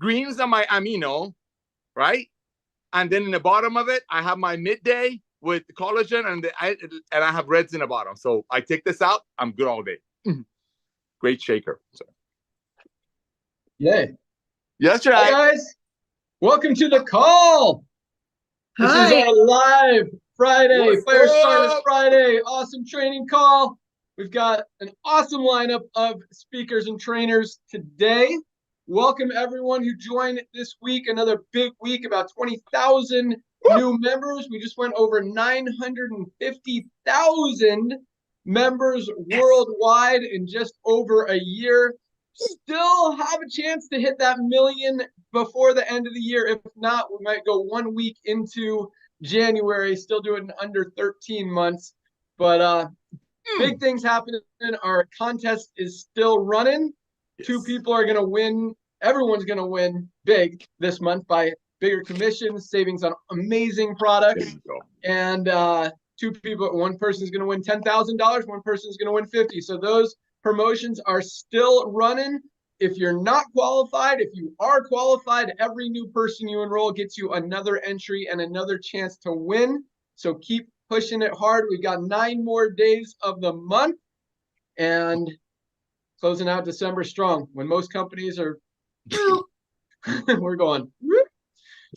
Greens are my amino, right? And then in the bottom of it, I have my midday with collagen, and I have reds in the bottom. So I take this out, I'm good all day. Great shaker. So. Yay. Yes, right. Hi guys, welcome to the call. This is our live Friday, Firestarter-Friday, awesome training call. We've got an awesome lineup of speakers and trainers today. Welcome everyone who joined this week, another big week, about 20,000 new members. We just went over 950,000 members worldwide in just over a year. Still have a chance to hit that million before the end of the year. If not, we might go 1 week into January, still do it in under 13 months. But big things happening. Our contest is still running. Yes. 2 people are going to win. Everyone's going to win big this month by bigger commissions, savings on amazing products. And 2 people, one person is going to win $10,000. One person is going to win 50. So those promotions are still running. If you're not qualified, if you are qualified, every new person you enroll gets you another entry and another chance to win. So keep pushing it hard. We've got 9 more days of the month and closing out December strong. When most companies are, we're going.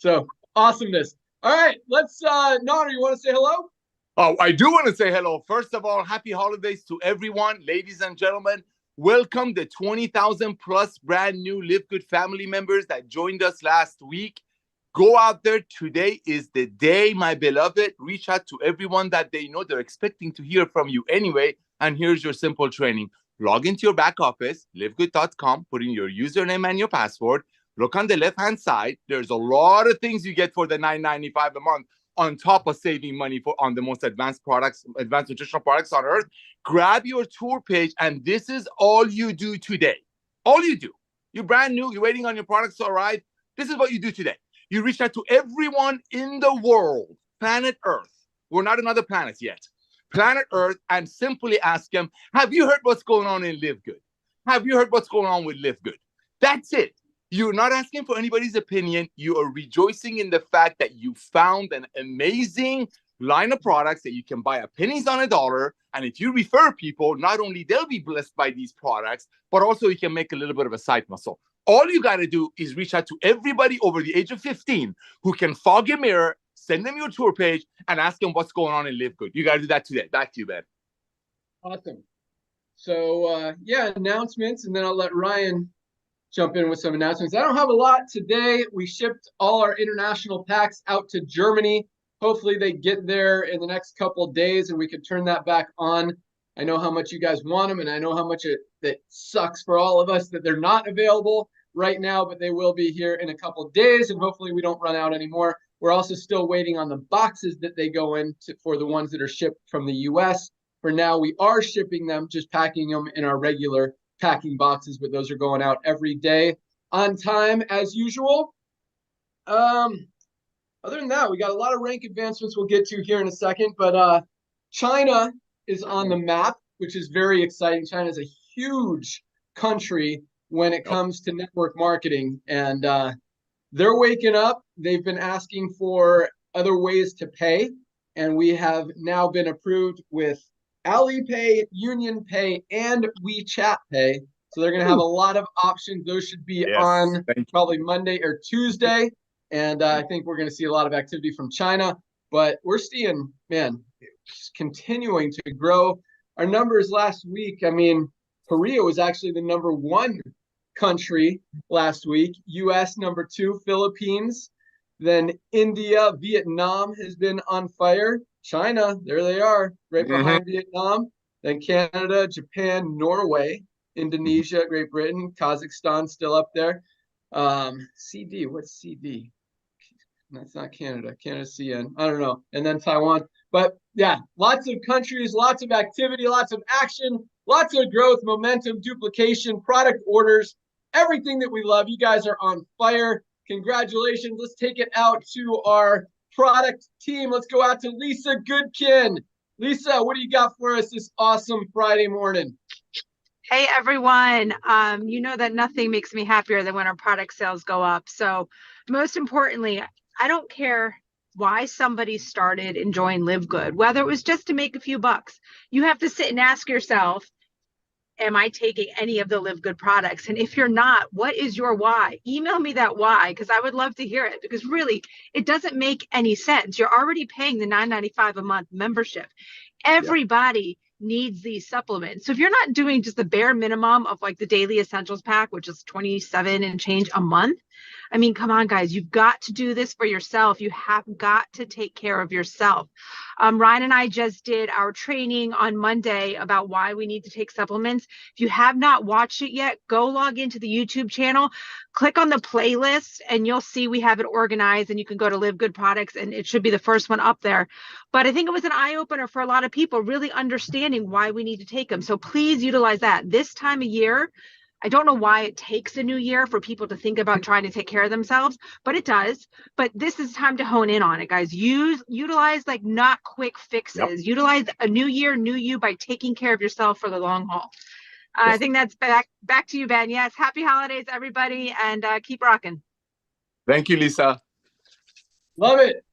So awesomeness. All right, let's, Nader, you want to say hello? Oh, I do want to say hello. First of all, happy holidays to everyone. Ladies and gentlemen, welcome the 20,000 plus brand new LiveGood family members that joined us last week. Go out there. Today is the day, my beloved. Reach out to everyone that they know. They're expecting to hear from you anyway. And here's your simple training. Log into your back office, livegood.com, put in your username and your password. Look on the left-hand side. There's a lot of things you get for the $9.95 a month on top of saving money on the most advanced products, advanced nutritional products on earth. Grab your tour page, and this is all you do today. All you do. You're brand new. You're waiting on your products to arrive. This is what you do today. You reach out to everyone in the world, planet Earth. We're not on other planets yet. Planet Earth, and simply ask them, have you heard what's going on in LiveGood? Have you heard what's going on with LiveGood? That's it. You're not asking for anybody's opinion. You are rejoicing in the fact that you found an amazing line of products that you can buy at pennies on a dollar. And if you refer people, not only they'll be blessed by these products, but also you can make a little bit of a side muscle. All you got to do is reach out to everybody over the age of 15 who can fog a mirror, send them your tour page, and ask them what's going on in LiveGood. You got to do that today. Back to you, Ben. Awesome. So, yeah, announcements, and then I'll let Ryan jump in with some announcements. I don't have a lot today. We shipped all our international packs out to Germany. Hopefully they get there in the next couple of days and we can turn that back on. I know how much you guys want them, and I know how much that sucks for all of us that they're not available right now, but they will be here in a couple of days, and hopefully we don't run out anymore. We're also still waiting on the boxes that they go in for the ones that are shipped from the US. For now, we are shipping them, just packing them in our regular packing boxes, but those are going out every day on time as usual. Other than that, we got a lot of rank advancements we'll get to here in a second, but China is on the map, which is very exciting. China is a huge country when it comes to network marketing, and they're waking up. They've been asking for other ways to pay, and we have now been approved with Alipay, Union Pay, and WeChat Pay. So they're going to have a lot of options. Those should be on probably Monday or Tuesday. And I think we're going to see a lot of activity from China. But we're seeing, man, just continuing to grow. Our numbers last week, I mean, Korea was actually the #1 country last week. US #2, Philippines. Then India, Vietnam has been on fire. China, there they are, right behind Vietnam. Then Canada, Japan, Norway, Indonesia, Great Britain, Kazakhstan still up there. CD, what's CD? That's not Canada. Canada's CN. I don't know. And then Taiwan. But yeah, lots of countries, lots of activity, lots of action, lots of growth, momentum, duplication, product orders, everything that we love. You guys are on fire. Congratulations. Let's take it out to our product team. Let's go out to Lisa Goodkin. Lisa, what do you got for us this awesome Friday morning? Hey everyone. You know that nothing makes me happier than when our product sales go up. So most importantly, I don't care why somebody started enjoying LiveGood, whether it was just to make a few bucks. You have to sit and ask yourself, am I taking any of the LiveGood products? And if you're not, what is your why? Email me that why, because I would love to hear it, because really it doesn't make any sense. You're already paying the $9.95 a month membership. Everybody needs these supplements. So if you're not doing just the bare minimum of like the daily essentials pack, which is 27 and change a month, I mean, come on, guys, you've got to do this for yourself. You have got to take care of yourself. Ryan and I just did our training on Monday about why we need to take supplements. If you have not watched it yet, go log into the YouTube channel, click on the playlist, and you'll see we have it organized, and you can go to LiveGood products, and it should be the first one up there. But I think it was an eye-opener for a lot of people, really understanding why we need to take them. So please utilize that. This time of year, I don't know why it takes a new year for people to think about trying to take care of themselves, but it does. But this is time to hone in on it, guys. Utilize like not quick fixes. Utilize a new year, new you by taking care of yourself for the long haul. I think that's back to you, Ben. Yes, happy holidays, everybody, and keep rocking. Thank you, Lisa. Love it.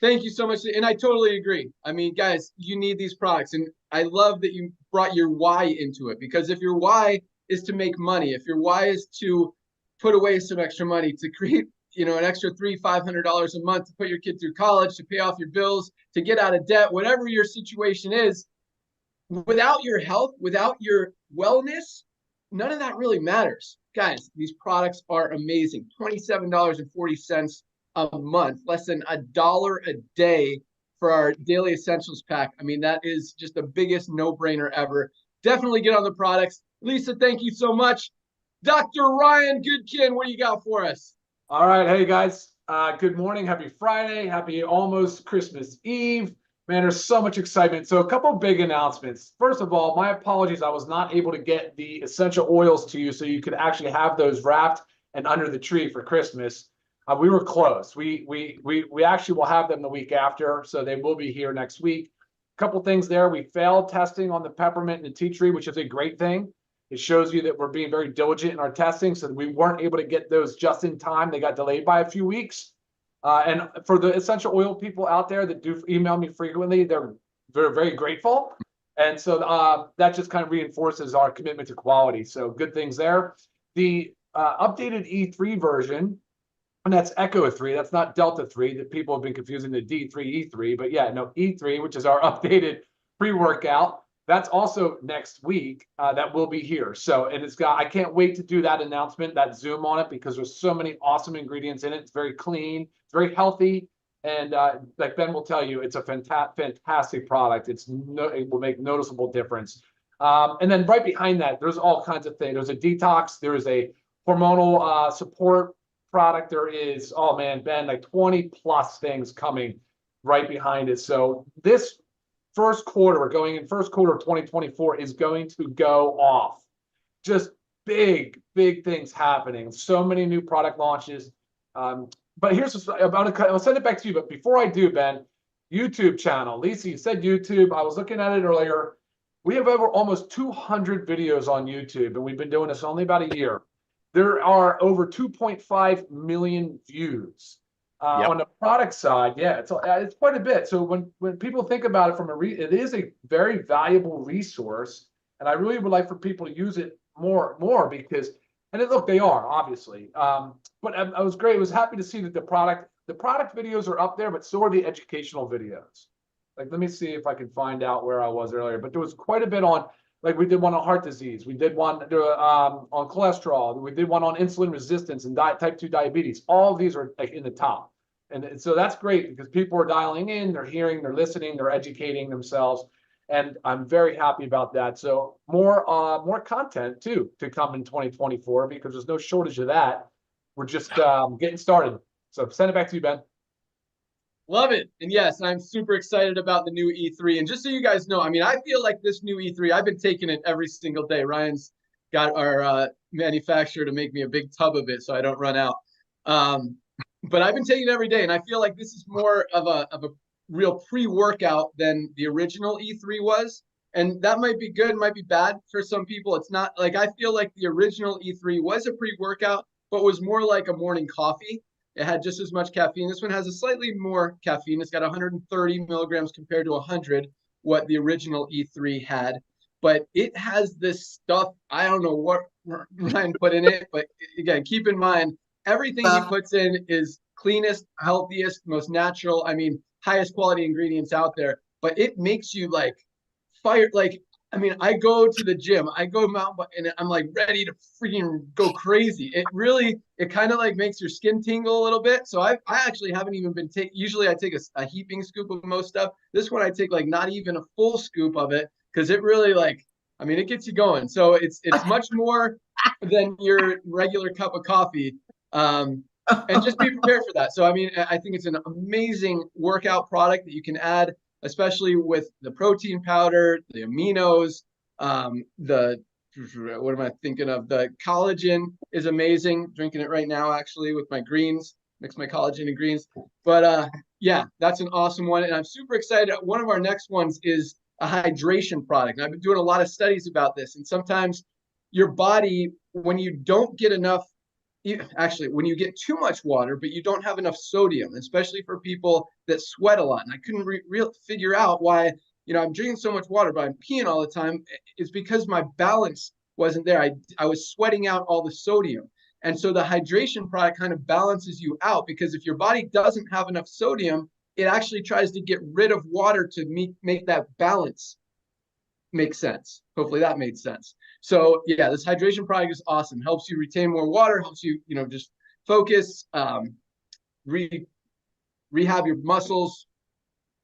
Thank you so much. And I totally agree. I mean, guys, you need these products. And I love that you brought your why into it, because if your why is to make money, if your why is to put away some extra money, to create, an extra $300-500 a month to put your kid through college, to pay off your bills, to get out of debt, whatever your situation is, without your health, without your wellness, none of that really matters. Guys, these products are amazing. $27.40 a month, less than $1 a day for our daily essentials pack. I mean, that is just the biggest no-brainer ever. Definitely get on the products. Lisa, thank you so much. Dr. Ryan Goodkin, what do you got for us? All right. Hey, guys. Good morning. Happy Friday. Happy almost Christmas Eve. Man, there's so much excitement. So a couple big announcements. First of all, my apologies. I was not able to get the essential oils to you so you could actually have those wrapped and under the tree for Christmas. We were close. We actually will have them the week after, so they will be here next week. A couple things there. We failed testing on the peppermint and the tea tree, which is a great thing. It shows you that we're being very diligent in our testing, so that we weren't able to get those just in time. They got delayed by a few weeks. And for the essential oil people out there that do email me frequently, they're very grateful. And so that just kind of reinforces our commitment to quality. So good things there. The updated E3 version, and that's Echo 3. That's not Delta 3 that people have been confusing the D3, E3. But yeah, no, E3, which is our updated pre-workout. That's also next week. That will be here. So, and I can't wait to do that announcement, that Zoom on it, because there's so many awesome ingredients in it. It's very clean, it's very healthy. And like Ben will tell you, it's a fantastic product. It will make noticeable difference. And then right behind that, there's all kinds of things. There's a detox. There is a hormonal support product. There is, oh man, Ben, like 20 plus things coming right behind it. So this first quarter, we're going in first quarter of 2024 is going to go off. Just big things happening. So many new product launches. But here's I'll send it back to you. But before I do, Ben, YouTube channel. Lisa, you said YouTube. I was looking at it earlier. We have over almost 200 videos on YouTube, and we've been doing this only about a year. There are over 2.5 million views. On the product side, yeah, it's quite a bit. So when people think about it it is a very valuable resource, and I really would like for people to use it more because, and look, they are obviously. But I was great. I was happy to see that the product videos are up there, but so are the educational videos. Like, let me see if I can find out where I was earlier. But there was quite a bit on. Like, we did one on heart disease. We did one on cholesterol. We did one on insulin resistance and type 2 diabetes. All of these are like in the top. And so that's great because people are dialing in, they're hearing, they're listening, they're educating themselves. And I'm very happy about that. So more content, too, to come in 2024 because there's no shortage of that. We're just getting started. So send it back to you, Ben. Love it. And yes, I'm super excited about the new E3. And just so you guys know, I mean, I feel like this new E3, I've been taking it every single day. Ryan's got our manufacturer to make me a big tub of it so I don't run out. But I've been taking it every day. And I feel like this is more of a real pre-workout than the original E3 was. And that might be good, might be bad for some people. It's not like, I feel like the original E3 was a pre-workout, but was more like a morning coffee. It had just as much caffeine. This one has a slightly more caffeine. It's got 130 milligrams compared to 100, what the original E3 had. But it has this stuff, I don't know what Ryan put in it, but again, keep in mind, everything he puts in is cleanest, healthiest, most natural. I mean, highest quality ingredients out there. But it makes you like fire. Like, I mean, I go to the gym, I go mountain and I'm like ready to freaking go crazy. It kind of like makes your skin tingle a little bit. So I actually haven't even been usually I take a heaping scoop of most stuff. This one I take like not even a full scoop of it, because it really like, I mean, it gets you going. So it's much more than your regular cup of coffee. And just be prepared for that. So, I mean, I think it's an amazing workout product that you can add, especially with the protein powder, the aminos, what am I thinking of? The collagen is amazing. Drinking it right now, actually, with my greens. Mix my collagen and greens. But yeah, that's an awesome one. And I'm super excited. One of our next ones is a hydration product. And I've been doing a lot of studies about this. And sometimes your body, when you don't get enough, actually, when you get too much water, but you don't have enough sodium, especially for people that sweat a lot. And I couldn't figure out why, I'm drinking so much water, but I'm peeing all the time. It's because my balance wasn't there. I was sweating out all the sodium. And so the hydration product kind of balances you out, because if your body doesn't have enough sodium, it actually tries to get rid of water to make that balance make sense. Hopefully that made sense. So yeah, this hydration product is awesome. Helps you retain more water, helps you, just focus, rehab your muscles.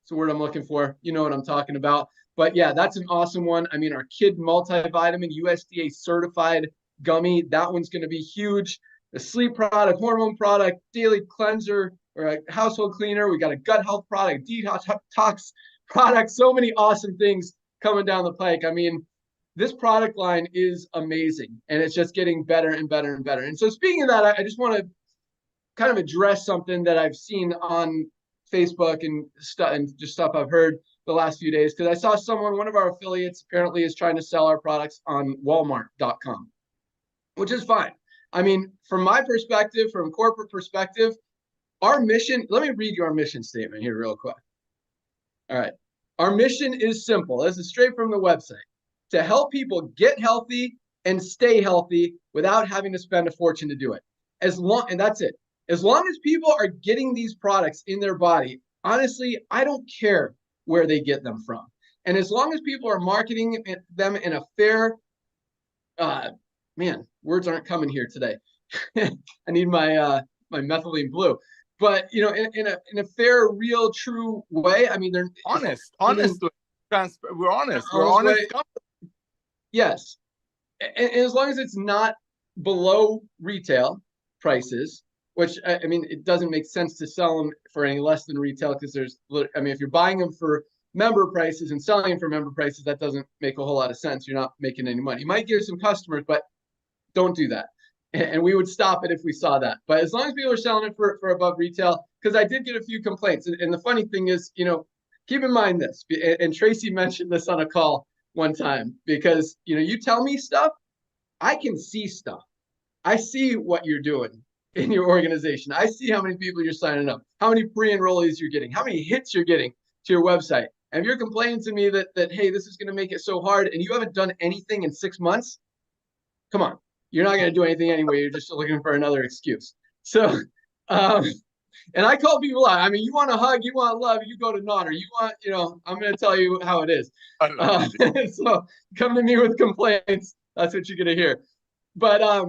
That's the word I'm looking for. You know what I'm talking about. But yeah, that's an awesome one. I mean, our kid multivitamin, USDA certified gummy, that one's going to be huge. The sleep product, hormone product, daily cleanser, or a household cleaner. We got a gut health product, detox product. So many awesome things coming down the pike. I mean, this product line is amazing, and it's just getting better and better and better. And so speaking of that, I just want to kind of address something that I've seen on Facebook and just stuff I've heard the last few days, because I saw one of our affiliates apparently is trying to sell our products on Walmart.com, which is fine. I mean, from my perspective, from corporate perspective, our mission, let me read you our mission statement here real quick. All right. Our mission is simple. This is straight from the website. To help people get healthy and stay healthy without having to spend a fortune to do it. And that's it. As long as people are getting these products in their body, honestly, I don't care where they get them from. And as long as people are marketing them in a fair, man, words aren't coming here today. I need my methylene blue. But in a fair, real, true way. I mean, they're honest. We're honest. We're honest. Yes, and as long as it's not below retail prices, which I mean, it doesn't make sense to sell them for any less than retail, because if you're buying them for member prices and selling them for member prices, that doesn't make a whole lot of sense. You're not making any money. You might get some customers, but don't do that. And we would stop it if we saw that. But as long as people are selling it for above retail, because I did get a few complaints. And the funny thing is, keep in mind this, and Tracy mentioned this on a call one time, because, you tell me stuff, I can see stuff. I see what you're doing in your organization. I see how many people you're signing up, how many pre-enrollees you're getting, how many hits you're getting to your website. And if you're complaining to me that hey, this is going to make it so hard, and you haven't done anything in 6 months, come on. You're not going to do anything anyway. You're just looking for another excuse. So, and I call people out. I mean, you want a hug, you want love, you go to Nodder. You want, I'm going to tell you how it is. So come to me with complaints. That's what you're going to hear. But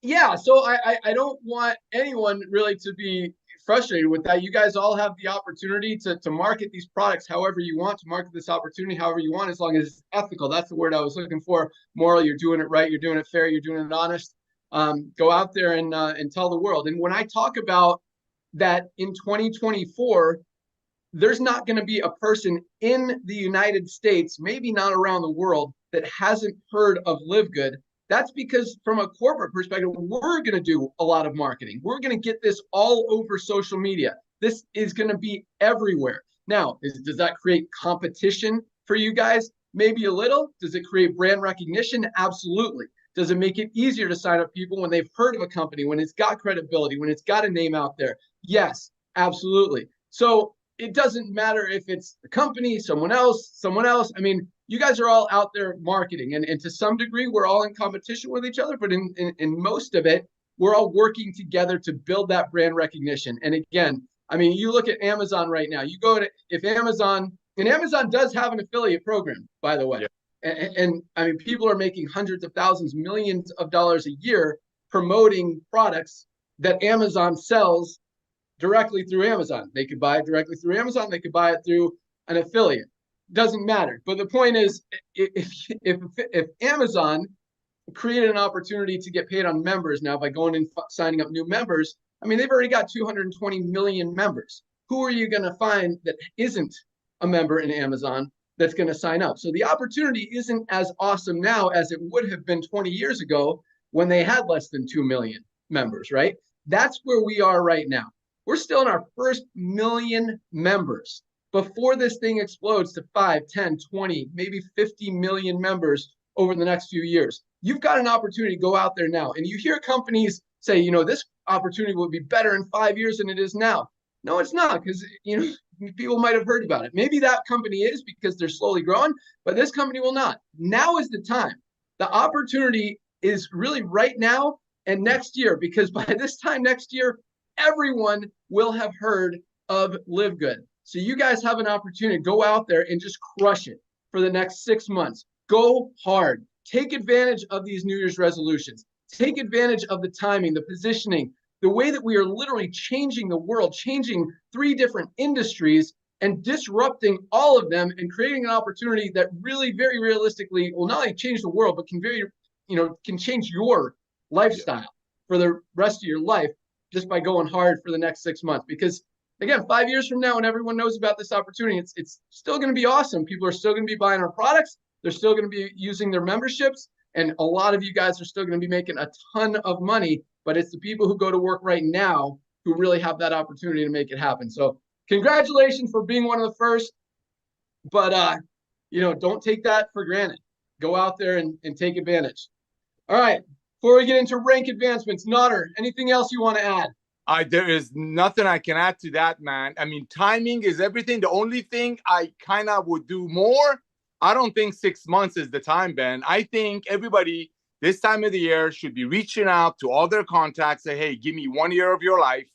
yeah, so I don't want anyone really to be frustrated with that. You guys all have the opportunity to market these products however you want, to market this opportunity however you want, as long as it's ethical. That's the word I was looking for. Moral, you're doing it right, you're doing it fair, you're doing it honest. Go out there and tell the world. And when I talk about that in 2024, there's not going to be a person in the United States, maybe not around the world, that hasn't heard of LiveGood. That's because from a corporate perspective, we're going to do a lot of marketing. We're going to get this all over social media. This is going to be everywhere. Now, does that create competition for you guys? Maybe a little. Does it create brand recognition? Absolutely. Does it make it easier to sign up people when they've heard of a company, when it's got credibility, when it's got a name out there? Yes, absolutely. So it doesn't matter if it's the company, someone else. I mean, you guys are all out there marketing, and to some degree, we're all in competition with each other, but in most of it, we're all working together to build that brand recognition. And again, I mean, you look at Amazon right now, you go to, if Amazon, and Amazon does have an affiliate program, by the way. Yeah. And I mean, people are making hundreds of thousands, millions of dollars a year promoting products that Amazon sells directly through Amazon. They could buy it directly through Amazon. They could buy it through an affiliate. Doesn't matter. But the point is, if Amazon created an opportunity to get paid on members now by going and signing up new members, I mean, they've already got 220 million members. Who are you going to find that isn't a member in Amazon that's going to sign up? So the opportunity isn't as awesome now as it would have been 20 years ago when they had less than 2 million members, right? That's where we are right now. We're still in our first million members before this thing explodes to 5, 10, 20, maybe 50 million members over the next few years. You've got an opportunity to go out there now. And you hear companies say, you know, this opportunity will be better in 5 years than it is now. No, it's not, because, you know, people might have heard about it. Maybe that company is because they're slowly growing, but this company will not. Now is the time. The opportunity is really right now and next year, because by this time next year, everyone will have heard of LiveGood. So you guys have an opportunity to go out there and just crush it for the next 6 months. Go hard. Take advantage of these New Year's resolutions. Take advantage of the timing, the positioning, the way that we are literally changing the world, changing 3 different industries and disrupting all of them and creating an opportunity that really, very realistically will not only change the world, but can change your lifestyle for the rest of your life just by going hard for the next 6 months. Because again, 5 years from now, when everyone knows about this opportunity, it's still going to be awesome. People are still going to be buying our products. They're still going to be using their memberships. And a lot of you guys are still going to be making a ton of money, but it's the people who go to work right now who really have that opportunity to make it happen. So congratulations for being one of the first, but don't take that for granted. Go out there and take advantage. All right, before we get into rank advancements, Nader, anything else you want to add? There is nothing I can add to that, man. I mean, timing is everything. The only thing I kind of would do more, I don't think 6 months is the time, Ben. I think everybody this time of the year should be reaching out to all their contacts, say, hey, give me 1 year of your life,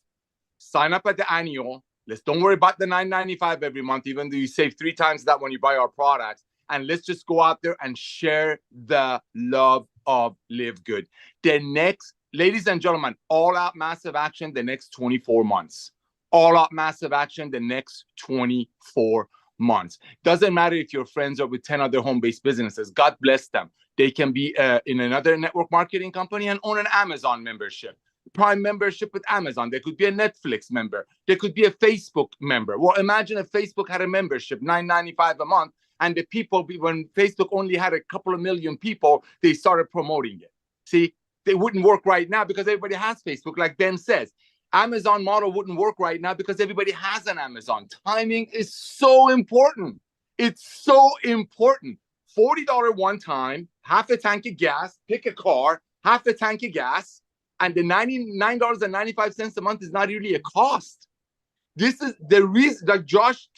sign up at the annual. Don't worry about the $9.95 every month, even though you save 3 times that when you buy our products. And let's just go out there and share the love of LiveGood. Ladies and gentlemen, all out massive action the next 24 months. All out massive action the next 24 months. Doesn't matter if your friends are with 10 other home-based businesses. God bless them. They can be in another network marketing company and own an Amazon membership, Prime membership with Amazon. They could be a Netflix member. They could be a Facebook member. Well, imagine if Facebook had a membership, $9.95 a month, and the people, when Facebook only had a couple of million people, they started promoting it. See, they wouldn't work right now because everybody has Facebook, like Ben says. Amazon model wouldn't work right now because everybody has an Amazon. Timing is so important. It's so important. $40 one time, half a tank of gas, pick a car, half a tank of gas, and the $99.95 a month is not really a cost. This is the reason, like Josh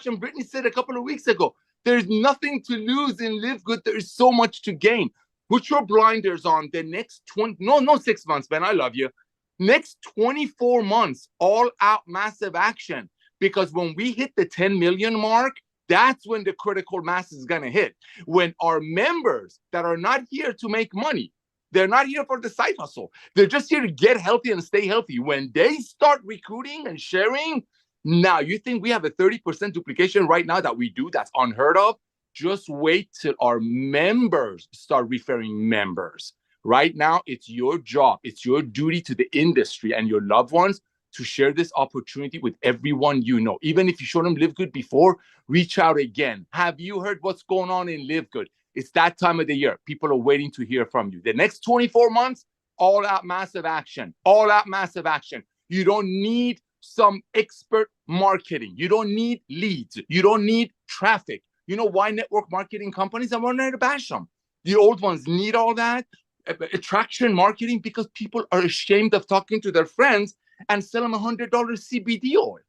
and Brittany said a couple of weeks ago, there's nothing to lose in LiveGood. There is so much to gain. Put your blinders on the next 6 months, Ben, I love you. Next 24 months, all out massive action. Because when we hit the 10 million mark, that's when the critical mass is going to hit. When our members that are not here to make money, they're not here for the side hustle. They're just here to get healthy and stay healthy. When they start recruiting and sharing, now you think we have a 30% duplication right now that we do? That's unheard of. Just wait till our members start referring members. Right now, it's your job. It's your duty to the industry and your loved ones to share this opportunity with everyone you know. Even if you showed them LiveGood before, reach out again. Have you heard what's going on in LiveGood? It's that time of the year. People are waiting to hear from you. The next 24 months, all out massive action. All out massive action. You don't need some expert marketing. You don't need leads. You don't need traffic. You know why network marketing companies are wanting to bash them? The old ones need all that attraction marketing because people are ashamed of talking to their friends and sell them $100 CBD oil.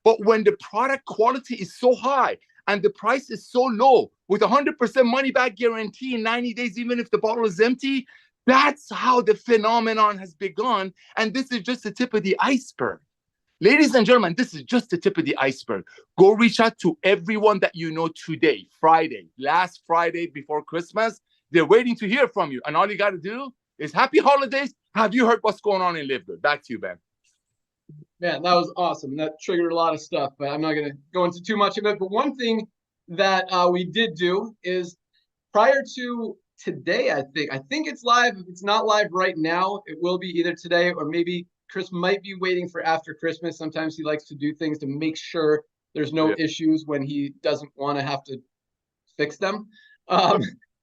But when the product quality is so high and the price is so low with 100% money back guarantee in 90 days, even if the bottle is empty, that's how the phenomenon has begun. And this is just the tip of the iceberg. Ladies and gentlemen, this is just the tip of the iceberg. Go reach out to everyone that you know today, Friday, last Friday before Christmas. They're waiting to hear from you. And all you got to do is happy holidays. Have you heard what's going on in LiveGood? Back to you, Ben. Man, that was awesome. That triggered a lot of stuff, but I'm not going to go into too much of it. But one thing that we did do is prior to today, I think it's live. If it's not live right now, it will be either today or maybe Chris might be waiting for after Christmas. Sometimes he likes to do things to make sure there's no issues when he doesn't want to have to fix them.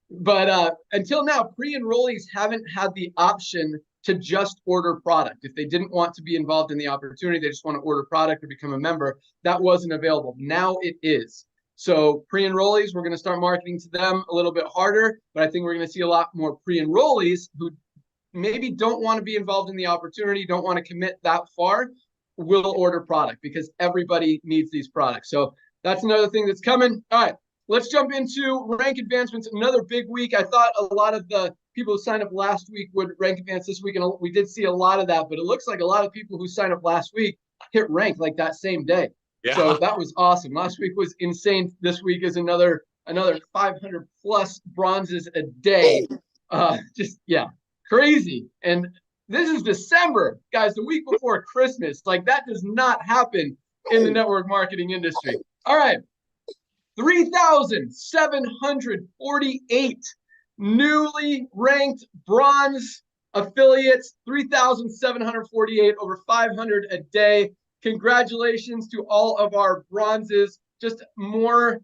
But until now, pre-enrollees haven't had the option to just order product. If they didn't want to be involved in the opportunity, they just want to order product or become a member, that wasn't available. Now it is. So pre-enrollees, we're going to start marketing to them a little bit harder, but I think we're going to see a lot more pre-enrollees who maybe don't want to be involved in the opportunity, don't want to commit that far, will order product because everybody needs these products. So that's another thing that's coming. All right. Let's jump into rank advancements. Another big week. I thought a lot of the people who signed up last week would rank advance this week, and we did see a lot of that, but it looks like a lot of people who signed up last week hit rank like that same day. Yeah. So that was awesome. Last week was insane. This week is another 500 plus bronzes a day. Crazy. And this is December, guys, the week before Christmas. Like, that does not happen in the network marketing industry. All right. 3,748 newly ranked bronze affiliates, 3,748, over 500 a day. Congratulations to all of our bronzes. Just more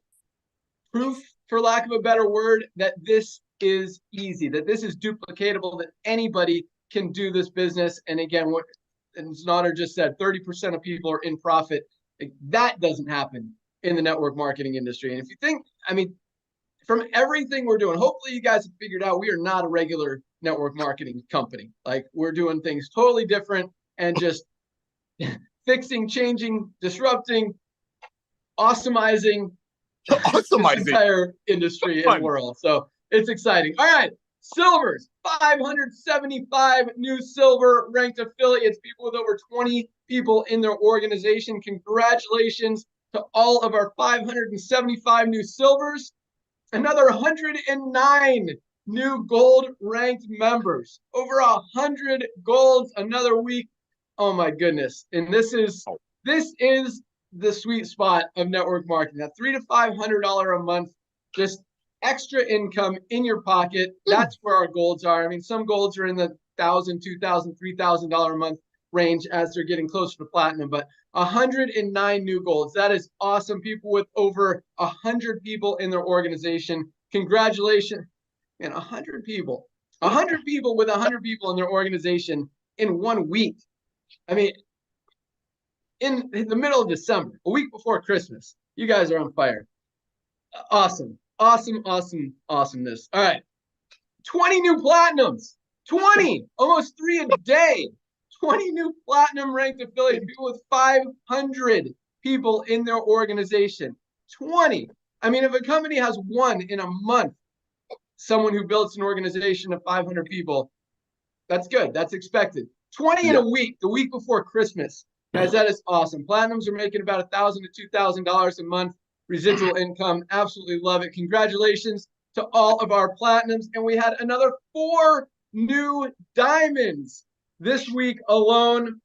proof, for lack of a better word, that this is easy, that this is duplicatable, that anybody can do this business. And again, what Nader just said, 30% of people are in profit. That doesn't happen in the network marketing industry. And if you think, I mean, from everything we're doing, hopefully you guys have figured out we are not a regular network marketing company. Like, we're doing things totally different and just fixing, changing, disrupting, awesomizing this entire industry and world. So it's exciting. All right, silvers, 575 new silver ranked affiliates, people with over 20 people in their organization. Congratulations to all of our 575 new silvers. Another 109 new gold ranked members. Over 100 golds another week. Oh my goodness. And this is the sweet spot of network marketing. That $300 to $500 a month, just extra income in your pocket. That's where our golds are. I mean, some golds are in the $1,000, $2,000, $3,000 a month range as they're getting closer to platinum, but 109 new golds. That is awesome. People with over 100 people in their organization. Congratulations. And 100 people with 100 people in their organization in 1 week. I mean, in the middle of December, a week before Christmas, you guys are on fire. Awesome. Awesomeness. All right. 20 new platinums. 20, almost 3 a day. 20 new platinum ranked affiliates, people with 500 people in their organization. 20. I mean, if a company has one in a month, someone who builds an organization of 500 people, that's good. That's expected. 20 in a week, the week before Christmas. Guys, that is awesome. Platinums are making about $1,000 to $2,000 a month residual income. Absolutely love it. Congratulations to all of our platinums. And we had another 4 new diamonds this week alone.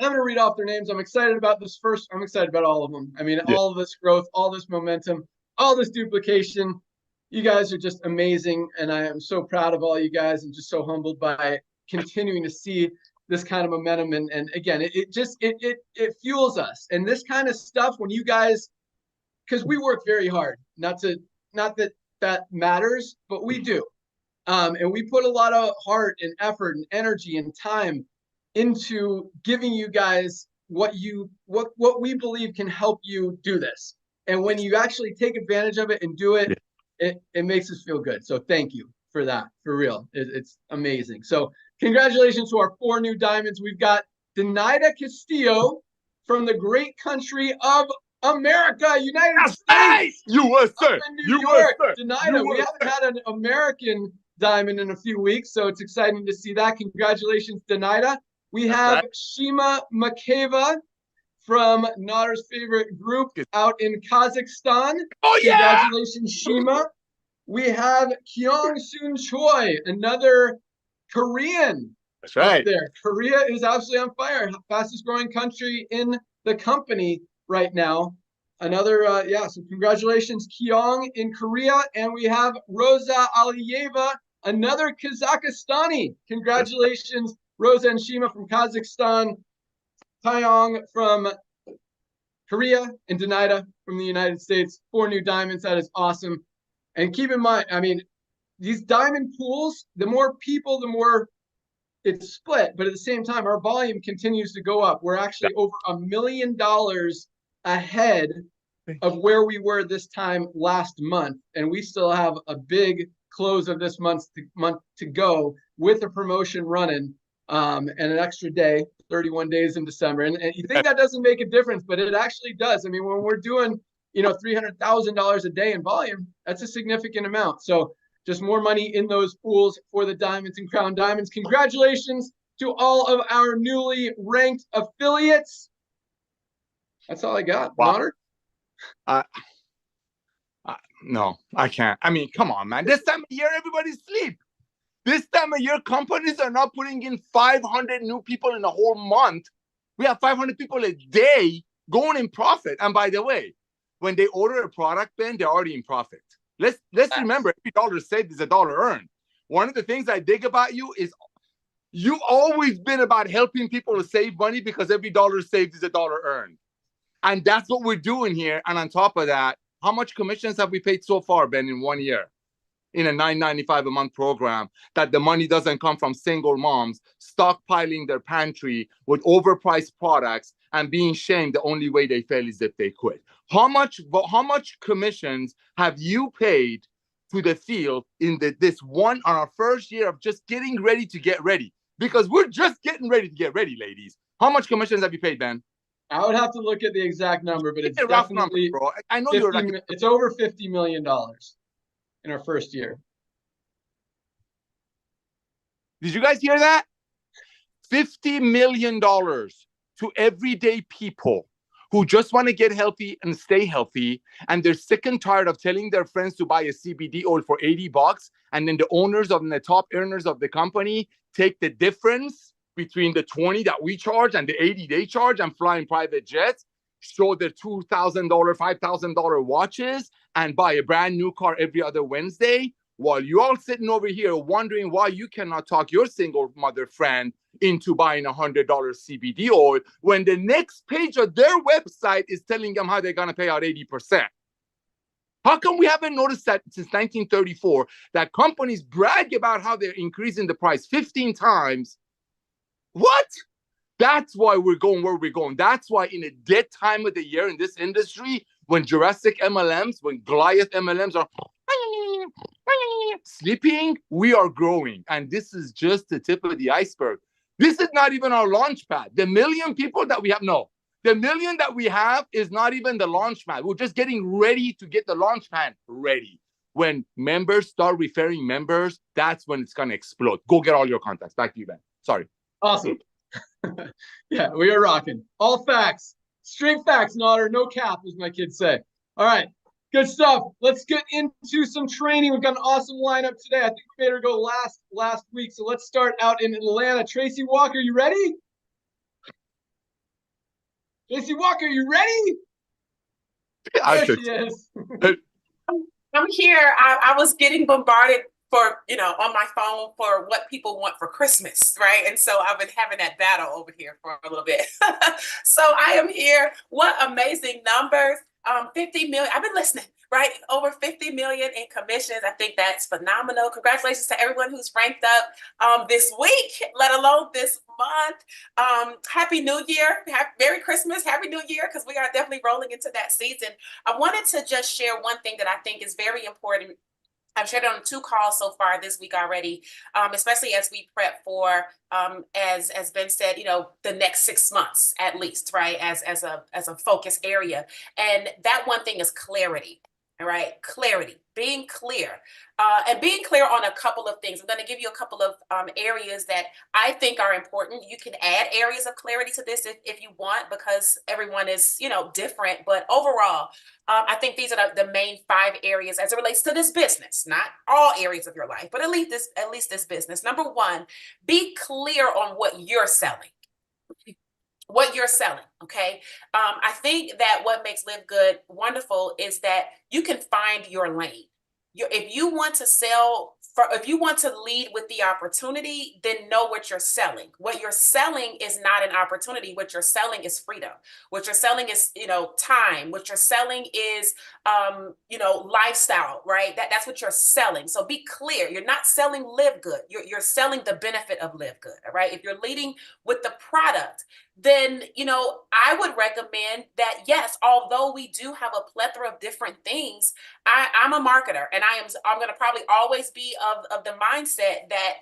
I'm going to read off their names. I'm excited about this first. I'm excited about all of them. I mean, all of this growth, all this momentum, all this duplication. You guys are just amazing. And I am so proud of all you guys and just so humbled by continuing to see this kind of momentum. And again, it fuels us. And this kind of stuff, when you guys, because we work very hard, not that matters, but we do. And we put a lot of heart and effort and energy and time into giving you guys what we believe can help you do this. And when you actually take advantage of it and do it, it makes us feel good. So thank you for that, for real. It's amazing. So congratulations to our 4 new diamonds. We've got Denaida Castillo from the great country of America, United States. USA. New York. Denaida, we haven't had an American diamond in a few weeks, so it's exciting to see that. Congratulations, Denaida. We have Shima Makeva from Nader's favorite group out in Kazakhstan. Oh, yeah! Congratulations, Shima. We have Kyung Soon Choi, another Korean. That's right. There. Korea is absolutely on fire. Fastest growing country in the company right now. Another, so congratulations, Kyung in Korea. And we have Rosa Aliyeva, another Kazakhstani. Congratulations, Rosa and Shima from Kazakhstan. Taeyong from Korea, and Denaida from the United States. 4 new diamonds. That is awesome. And keep in mind, I mean, these diamond pools, the more people, the more it's split. But at the same time, our volume continues to go up. We're actually over $1 million ahead of where we were this time last month. And we still have a big close of this month to go with a promotion running. And an extra day, 31 days in December. And you think that doesn't make a difference, but it actually does. I mean, when we're doing, $300,000 a day in volume, that's a significant amount. So just more money in those pools for the Diamonds and Crown Diamonds. Congratulations to all of our newly ranked affiliates. That's all I got. Wow. No, I can't. I mean, come on, man. This time of year, everybody's asleep. This time of year, companies are not putting in 500 new people in a whole month. We have 500 people a day going in profit. And by the way, when they order a product, Ben, they're already in profit. Let's remember, every dollar saved is a dollar earned. One of the things I dig about you is you've always been about helping people to save money because every dollar saved is a dollar earned. And that's what we're doing here. And on top of that, how much commissions have we paid so far, Ben, in 1 year? In a $9.95 a month program, that the money doesn't come from single moms stockpiling their pantry with overpriced products and being shamed the only way they fail is if they quit. How much commissions have you paid to the field in this one on our first year of just getting ready to get ready? Because we're just getting ready to get ready, ladies. How much commissions have you paid, Ben? I would have to look at the exact number, but it's a rough definitely number, bro. I know 50, it's over $50 million. In our first year. Did you guys hear that? $50 million to everyday people who just want to get healthy and stay healthy, and they're sick and tired of telling their friends to buy a CBD oil for $80, and then the owners and the top earners of the company take the difference between the $20 that we charge and the $80 they charge and fly in private jets, show their $2,000, $5,000 watches, and buy a brand new car every other Wednesday, while you all sitting over here wondering why you cannot talk your single mother friend into buying a $100 CBD oil when the next page of their website is telling them how they're going to pay out 80%. How come we haven't noticed that since 1934 that companies brag about how they're increasing the price 15 times? What? That's why we're going where we're going. That's why in a dead time of the year in this industry, when Jurassic MLMs, when Goliath MLMs are sleeping, we are growing. And this is just the tip of the iceberg. This is not even our launch pad. The million people that we have, the million that we have is not even the launch pad. We're just getting ready to get the launch pad ready. When members start referring members, that's when it's going to explode. Go get all your contacts. Back to you, Ben. Sorry. Awesome. Yeah, we are rocking. All facts. Straight facts, Nader. No cap, as my kids say. All right. Good stuff. Let's get into some training. We've got an awesome lineup today. I think we made her go last week. So let's start out in Atlanta. Tracy Walker, you ready? Tracy Walker, you ready? There she is. I'm here. I was getting bombarded for, on my phone for what people want for Christmas, right? And so I've been having that battle over here for a little bit. So I am here. What amazing numbers. 50 million. I've been listening. right? Over 50 million in commissions. I think that's phenomenal. Congratulations to everyone who's ranked up this week, let alone this month. Happy New Year. Merry Christmas. Happy New Year, because we are definitely rolling into that season. I wanted to just share one thing that I think is very important. I've shared it on 2 calls so far this week already, especially as we prep for, as Ben said, the next 6 months at least, right? As a focus area. And that one thing is clarity. All right, clarity, being clear, and being clear on a couple of things. I'm going to give you a couple of areas that I think are important. You can add areas of clarity to this if you want, because everyone is, different. But overall, I think these are the main 5 areas as it relates to this business, not all areas of your life, but at least this business. Number 1, be clear on what you're selling. What you're selling, okay? I think that what makes LiveGood wonderful is that you can find your lane. If you want to sell, if you want to lead with the opportunity, then know what you're selling. What you're selling is not an opportunity. What you're selling is freedom. What you're selling is, time. What you're selling is, lifestyle, right? That's what you're selling. So be clear. You're not selling LiveGood. You're selling the benefit of LiveGood, all right? If you're leading with the product, then, I would recommend that, yes, although we do have a plethora of different things, I'm a marketer, and I'm going to probably always be of the mindset that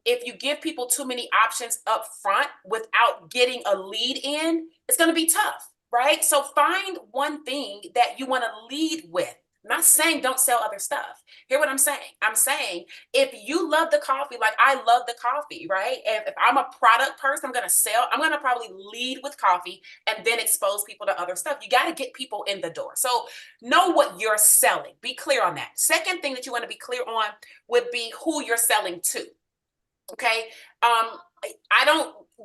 if you give people too many options up front without getting a lead in, it's going to be tough, right? So find one thing that you want to lead with. I'm not saying don't sell other stuff. Hear what I'm saying? I'm saying if you love the coffee, like I love the coffee, right? If I'm a product person, I'm going to probably lead with coffee and then expose people to other stuff. You got to get people in the door. So know what you're selling. Be clear on that. Second thing that you want to be clear on would be who you're selling to. Okay.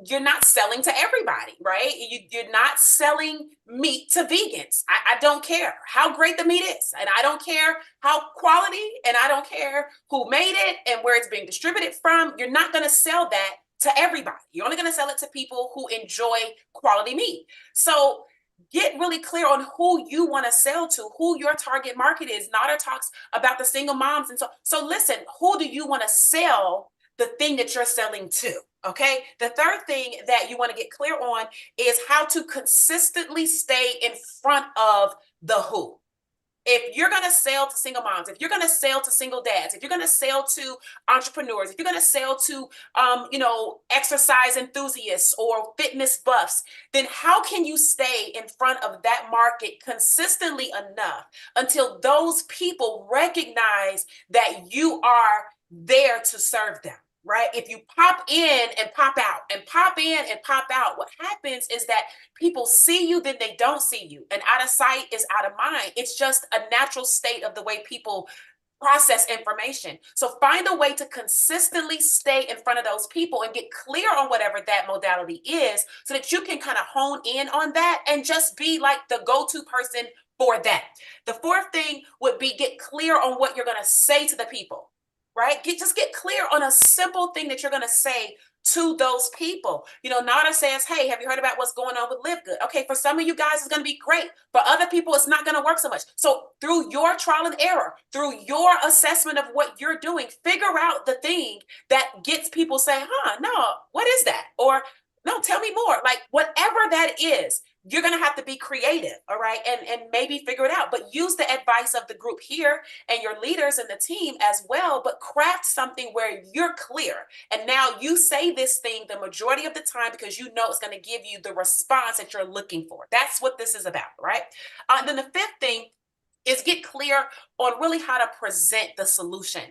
You're not selling to everybody, right? You're not selling meat to vegans. I don't care how great the meat is, and I don't care how quality, and I don't care who made it and where it's being distributed from. You're not going to sell that to everybody. You're only going to sell it to people who enjoy quality meat. So get really clear on who you want to sell to, who your target market is. Nada talks about the single moms. And so listen, who do you want to sell the thing that you're selling to? Okay. The third thing that you want to get clear on is how to consistently stay in front of the who. If you're going to sell to single moms, if you're going to sell to single dads, if you're going to sell to entrepreneurs, if you're going to sell to, exercise enthusiasts or fitness buffs, then how can you stay in front of that market consistently enough until those people recognize that you are there to serve them? Right? If you pop in and pop out and pop in and pop out, what happens is that people see you, then they don't see you. And out of sight is out of mind. It's just a natural state of the way people process information. So find a way to consistently stay in front of those people and get clear on whatever that modality is so that you can kind of hone in on that and just be like the go-to person for that. The fourth thing would be get clear on what you're going to say to the people. Right? Just get clear on a simple thing that you're going to say to those people. Nada says, hey, have you heard about what's going on with LiveGood? Okay, for some of you guys, it's going to be great. For other people, it's not going to work so much. So through your trial and error, through your assessment of what you're doing, figure out the thing that gets people saying, no, what is that? Or no, tell me more. Like whatever that is, you're going to have to be creative, all right, and maybe figure it out. But use the advice of the group here and your leaders and the team as well, but craft something where you're clear. And now you say this thing the majority of the time because you know it's going to give you the response that you're looking for. That's what this is about, right? And then the fifth thing is get clear on really how to present the solution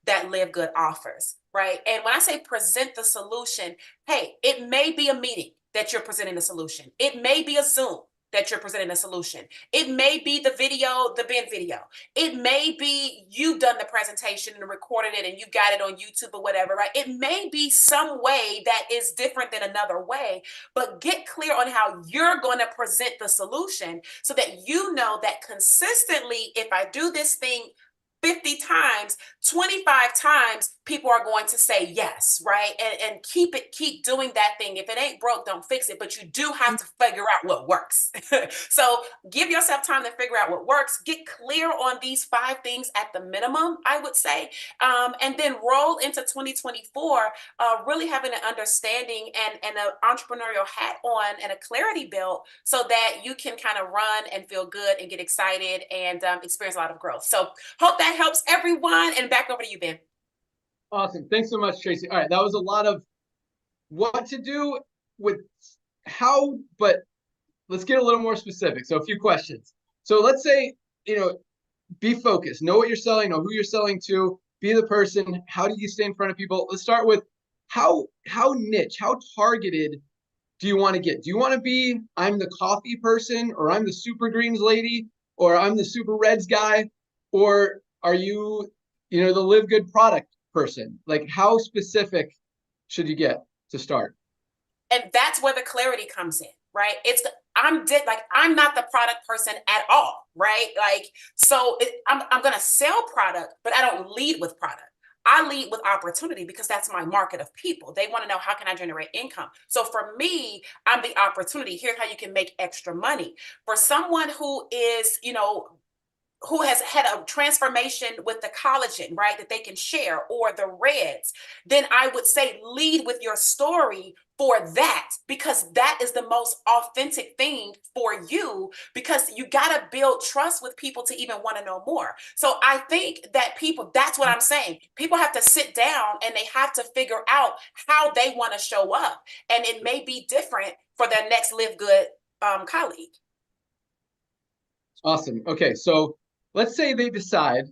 that LiveGood offers, right? And when I say present the solution, hey, it may be a meeting that you're presenting the solution. It may be a Zoom that you're presenting a solution. It may be the video, the Ben video. It may be you've done the presentation and recorded it and you got it on YouTube or whatever, right? It may be some way that is different than another way, but get clear on how you're going to present the solution so that you know that consistently, if I do this thing 50 times, 25 times, people are going to say yes, right? And keep doing that thing. If it ain't broke, don't fix it. But you do have to figure out what works. So give yourself time to figure out what works. Get clear on these 5 things at the minimum, I would say. And then roll into 2024, really having an understanding and an entrepreneurial hat on and a clarity belt so that you can kind of run and feel good and get excited and experience a lot of growth. So hope that helps everyone. And back over to you, Ben. Awesome. Thanks so much, Tracy. All right, that was a lot of what to do with how, but let's get a little more specific. So a few questions. So let's say, be focused, know what you're selling, know who you're selling to, be the person. How do you stay in front of people? Let's start with how niche, how targeted do you want to get? Do you want to be, I'm the coffee person, or I'm the super greens lady, or I'm the super reds guy, or are you, the LiveGood product person? Like, how specific should you get to start? And that's where the clarity comes in, right? I'm not the product person at all, right? Like, so I'm going to sell product, but I don't lead with product. I lead with opportunity because that's my market of people. They want to know, how can I generate income? So for me, I'm the opportunity. Here's how you can make extra money. For someone who is, who has had a transformation with the collagen, right, that they can share, or the reds, then I would say lead with your story for that, because that is the most authentic thing for you, because you got to build trust with people to even want to know more. So I think that that's what I'm saying. People have to sit down and they have to figure out how they want to show up. And it may be different for their next LiveGood colleague. Awesome. Okay, so let's say they decide,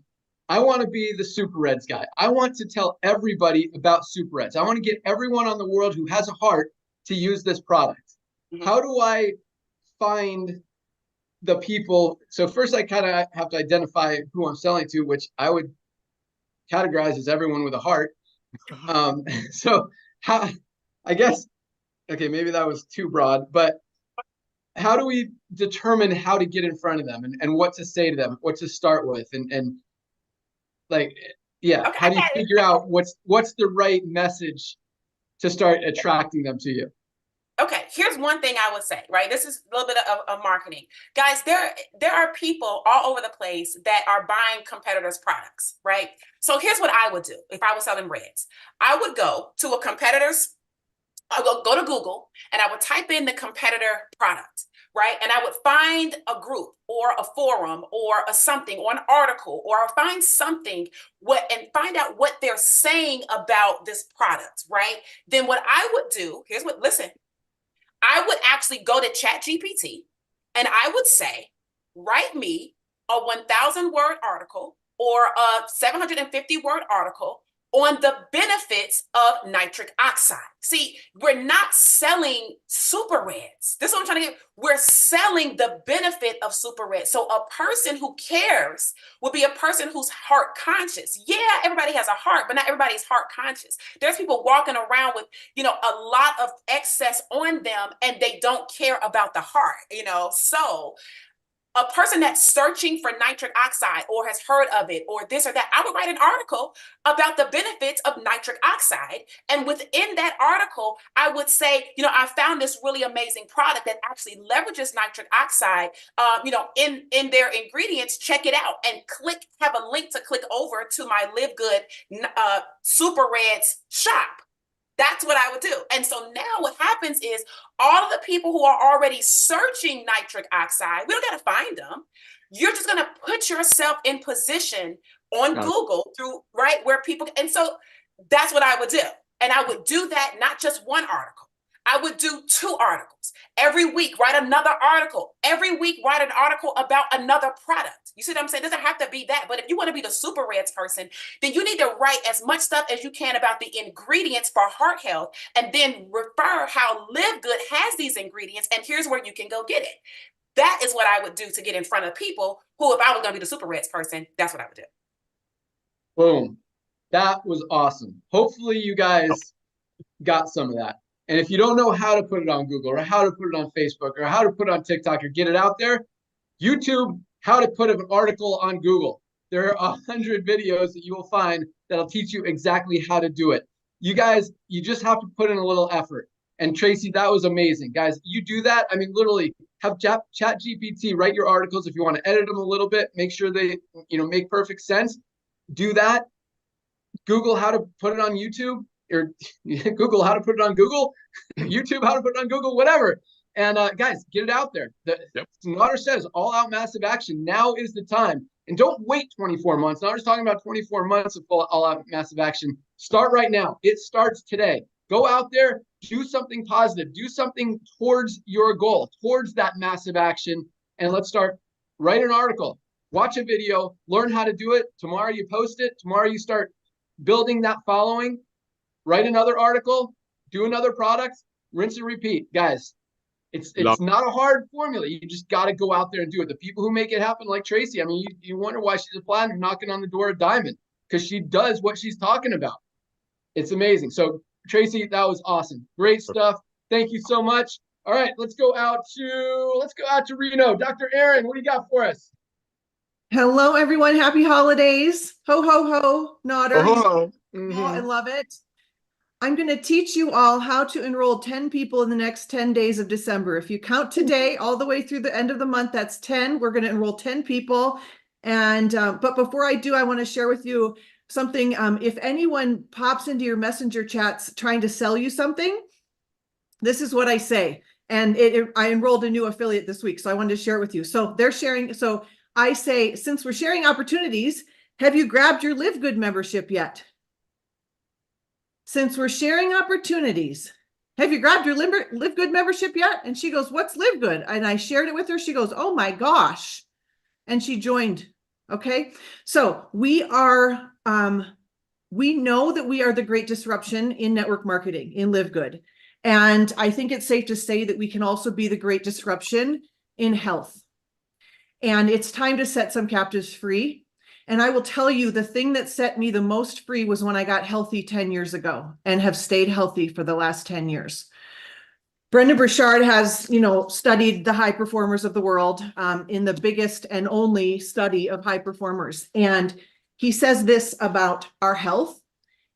I want to be the Super Reds guy. I want to tell everybody about Super Reds. I want to get everyone on the world who has a heart to use this product. Mm-hmm. How do I find the people? So first I kind of have to identify who I'm selling to, which I would categorize as everyone with a heart. So how, I guess, okay, maybe that was too broad, but how do we determine how to get in front of them and what to say to them, what to start with, and like, yeah, okay, how do you figure out what's the right message to start attracting them to you? Okay, here's one thing I would say, right? This is a little bit of marketing. Guys, there are people all over the place that are buying competitors' products, right? So here's what I would do if I was selling reds. I would go to a competitor's, I would go to Google and I would type in the competitor product, right? And I would find a group or a forum or a something or an article, or I'll find something and find out what they're saying about this product, right? Then what I would do, listen, I would actually go to ChatGPT and I would say, write me a 1,000-word article or a 750-word article on the benefits of nitric oxide. See, we're not selling super reds. This is what I'm trying to get. We're selling the benefit of super reds. So a person who cares would be a person who's heart conscious. Yeah, everybody has a heart, but not everybody's heart conscious. There's people walking around with, a lot of excess on them and they don't care about the heart, So a person that's searching for nitric oxide or has heard of it or this or that, I would write an article about the benefits of nitric oxide. And within that article, I would say, I found this really amazing product that actually leverages nitric oxide, in their ingredients. Check it out and have a link to click over to my LiveGood Super Reds shop. That's what I would do. And so now what happens is all of the people who are already searching nitric oxide, we don't got to find them. You're just going to put yourself in position on Google where people, and so that's what I would do. And I would do that, not just one article. I would do 2 articles. Every week, write another article. Every week, write an article about another product. You see what I'm saying? It doesn't have to be that. But if you want to be the super reds person, then you need to write as much stuff as you can about the ingredients for heart health, and then refer how LiveGood has these ingredients, and here's where you can go get it. That is what I would do to get in front of people who, if I was going to be the super reds person, that's what I would do. Boom. That was awesome. Hopefully you guys got some of that. And if you don't know how to put it on Google or how to put it on Facebook or how to put it on TikTok or get it out there, YouTube, how to put an article on Google. there are 100 videos that you will find that'll teach you exactly how to do it. You guys, you just have to put in a little effort. And Tracy, that was amazing. Guys, you do that. I mean, literally have ChatGPT write your articles. If you want to edit them a little bit, make sure they, make perfect sense. Do that. Google how to put it on YouTube, or Google how to put it on Google, YouTube how to put it on Google, whatever. And guys, get it out there. Naughter says all out massive action. Now is the time. And don't wait 24 months. Naughter's talking about 24 months of all out massive action. Start right now. It starts today. Go out there, do something positive, do something towards your goal, towards that massive action. And let's start. Write an article, watch a video, learn how to do it. Tomorrow you post it. Tomorrow you start building that following. Write another article, do another product, rinse and repeat. Guys, it's not a hard formula. You just got to go out there and do it. The people who make it happen, like Tracy, I mean, you wonder why she's a platinum knocking on the door of diamond, because she does what she's talking about. It's amazing. So Tracy, that was awesome. Great stuff. Thank you so much. All right, let's go out to Reno. Dr. Aaron, what do you got for us? Hello, everyone. Happy holidays. Ho, ho, ho, Naughter. Oh, Oh, I love it. I'm going to teach you all how to enroll 10 people in the next 10 days of December. If you count today all the way through the end of the month, that's 10. We're going to enroll 10 people. And but before I do, I want to share with you something. If anyone pops into your messenger chats trying to sell you something, this is what I say. And I enrolled a new affiliate this week, so I wanted to share it with you. So they're sharing. So I say, since we're sharing opportunities, have you grabbed your LiveGood membership yet? Since we're sharing opportunities, have you grabbed your LiveGood membership yet? And she goes, what's LiveGood? And I shared it with her. She goes, oh my gosh. And she joined. Okay. So we know that we are the great disruption in network marketing in LiveGood. And I think it's safe to say that we can also be the great disruption in health. And it's time to set some captives free. And I will tell you, the thing that set me the most free was when I got healthy 10 years ago and have stayed healthy for the last 10 years. Brendan Burchard has, studied the high performers of the world in the biggest and only study of high performers. And he says this about our health.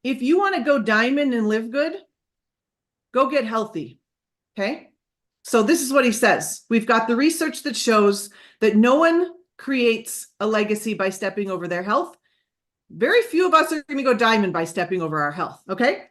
If you want to go diamond and live good, go get healthy. Okay. So this is what he says. We've got the research that shows that no one creates a legacy by stepping over their health. Very few of us are going to go diamond by stepping over our health. Okay.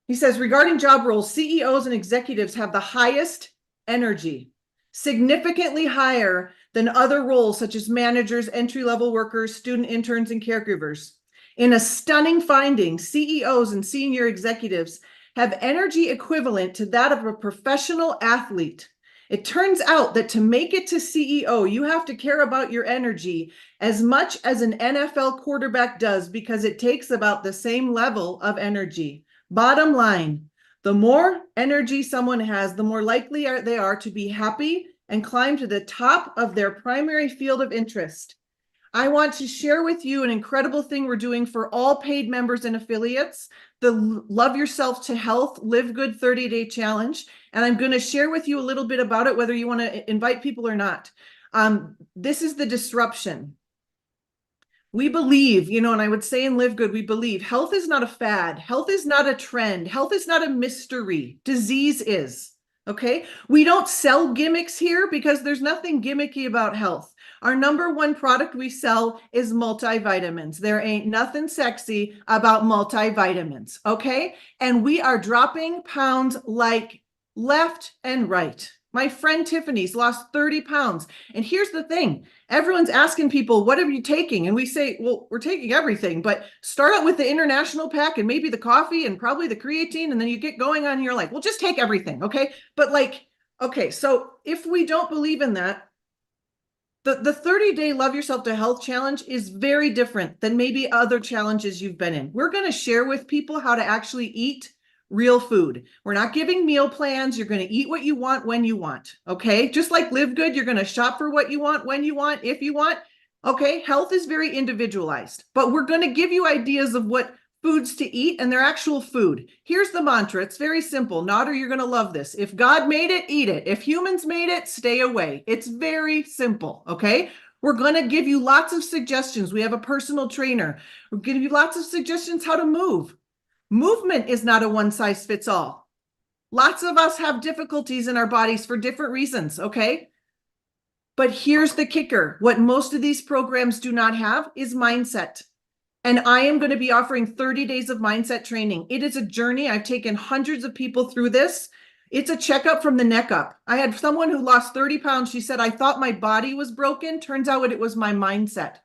He says, regarding job roles, CEOs and executives have the highest energy, significantly higher than other roles such as managers, entry-level workers, student interns, and caregivers. In a stunning finding, CEOs and senior executives have energy equivalent to that of a professional athlete. It turns out that to make it to CEO, you have to care about your energy as much as an NFL quarterback does, because it takes about the same level of energy. Bottom line, the more energy someone has, the more likely they are to be happy and climb to the top of their primary field of interest. I want to share with you an incredible thing we're doing for all paid members and affiliates, the Love Yourself to Health Live Good 30-Day Challenge. And I'm going to share with you a little bit about it, whether you want to invite people or not. This is the disruption. We believe, and I would say in Live Good, we believe health is not a fad. Health is not a trend. Health is not a mystery. Disease is. Okay. We don't sell gimmicks here because there's nothing gimmicky about health. Our number one product we sell is multivitamins. There ain't nothing sexy about multivitamins. Okay. And we are dropping pounds like left and right. My friend Tiffany's lost 30 pounds. And here's the thing. Everyone's asking people, what are you taking? And we say, well, we're taking everything, but start out with the international pack and maybe the coffee and probably the creatine. And then you get going on and you're like, well, just take everything. Okay. But okay. So if we don't believe in that, the 30-day Love Yourself to Health challenge is very different than maybe other challenges you've been in. We're going to share with people how to actually eat real food. We're not giving meal plans. You're going to eat what you want when you want. Okay. Just like Live Good, you're going to shop for what you want, when you want, if you want. Okay. Health is very individualized, but we're going to give you ideas of what foods to eat, and they're actual food. Here's the mantra. It's very simple. Naughter, you're going to love this. If God made it, eat it. If humans made it, stay away. It's very simple. Okay. We're going to give you lots of suggestions. We have a personal trainer. We're going to give you lots of suggestions how to move. Movement is not a one size fits all. Lots of us have difficulties in our bodies for different reasons, okay? But here's the kicker. What most of these programs do not have is mindset. And I am going to be offering 30 days of mindset training. It is a journey. I've taken hundreds of people through this. It's a checkup from the neck up. I had someone who lost 30 pounds. She said, I thought my body was broken. Turns out it was my mindset.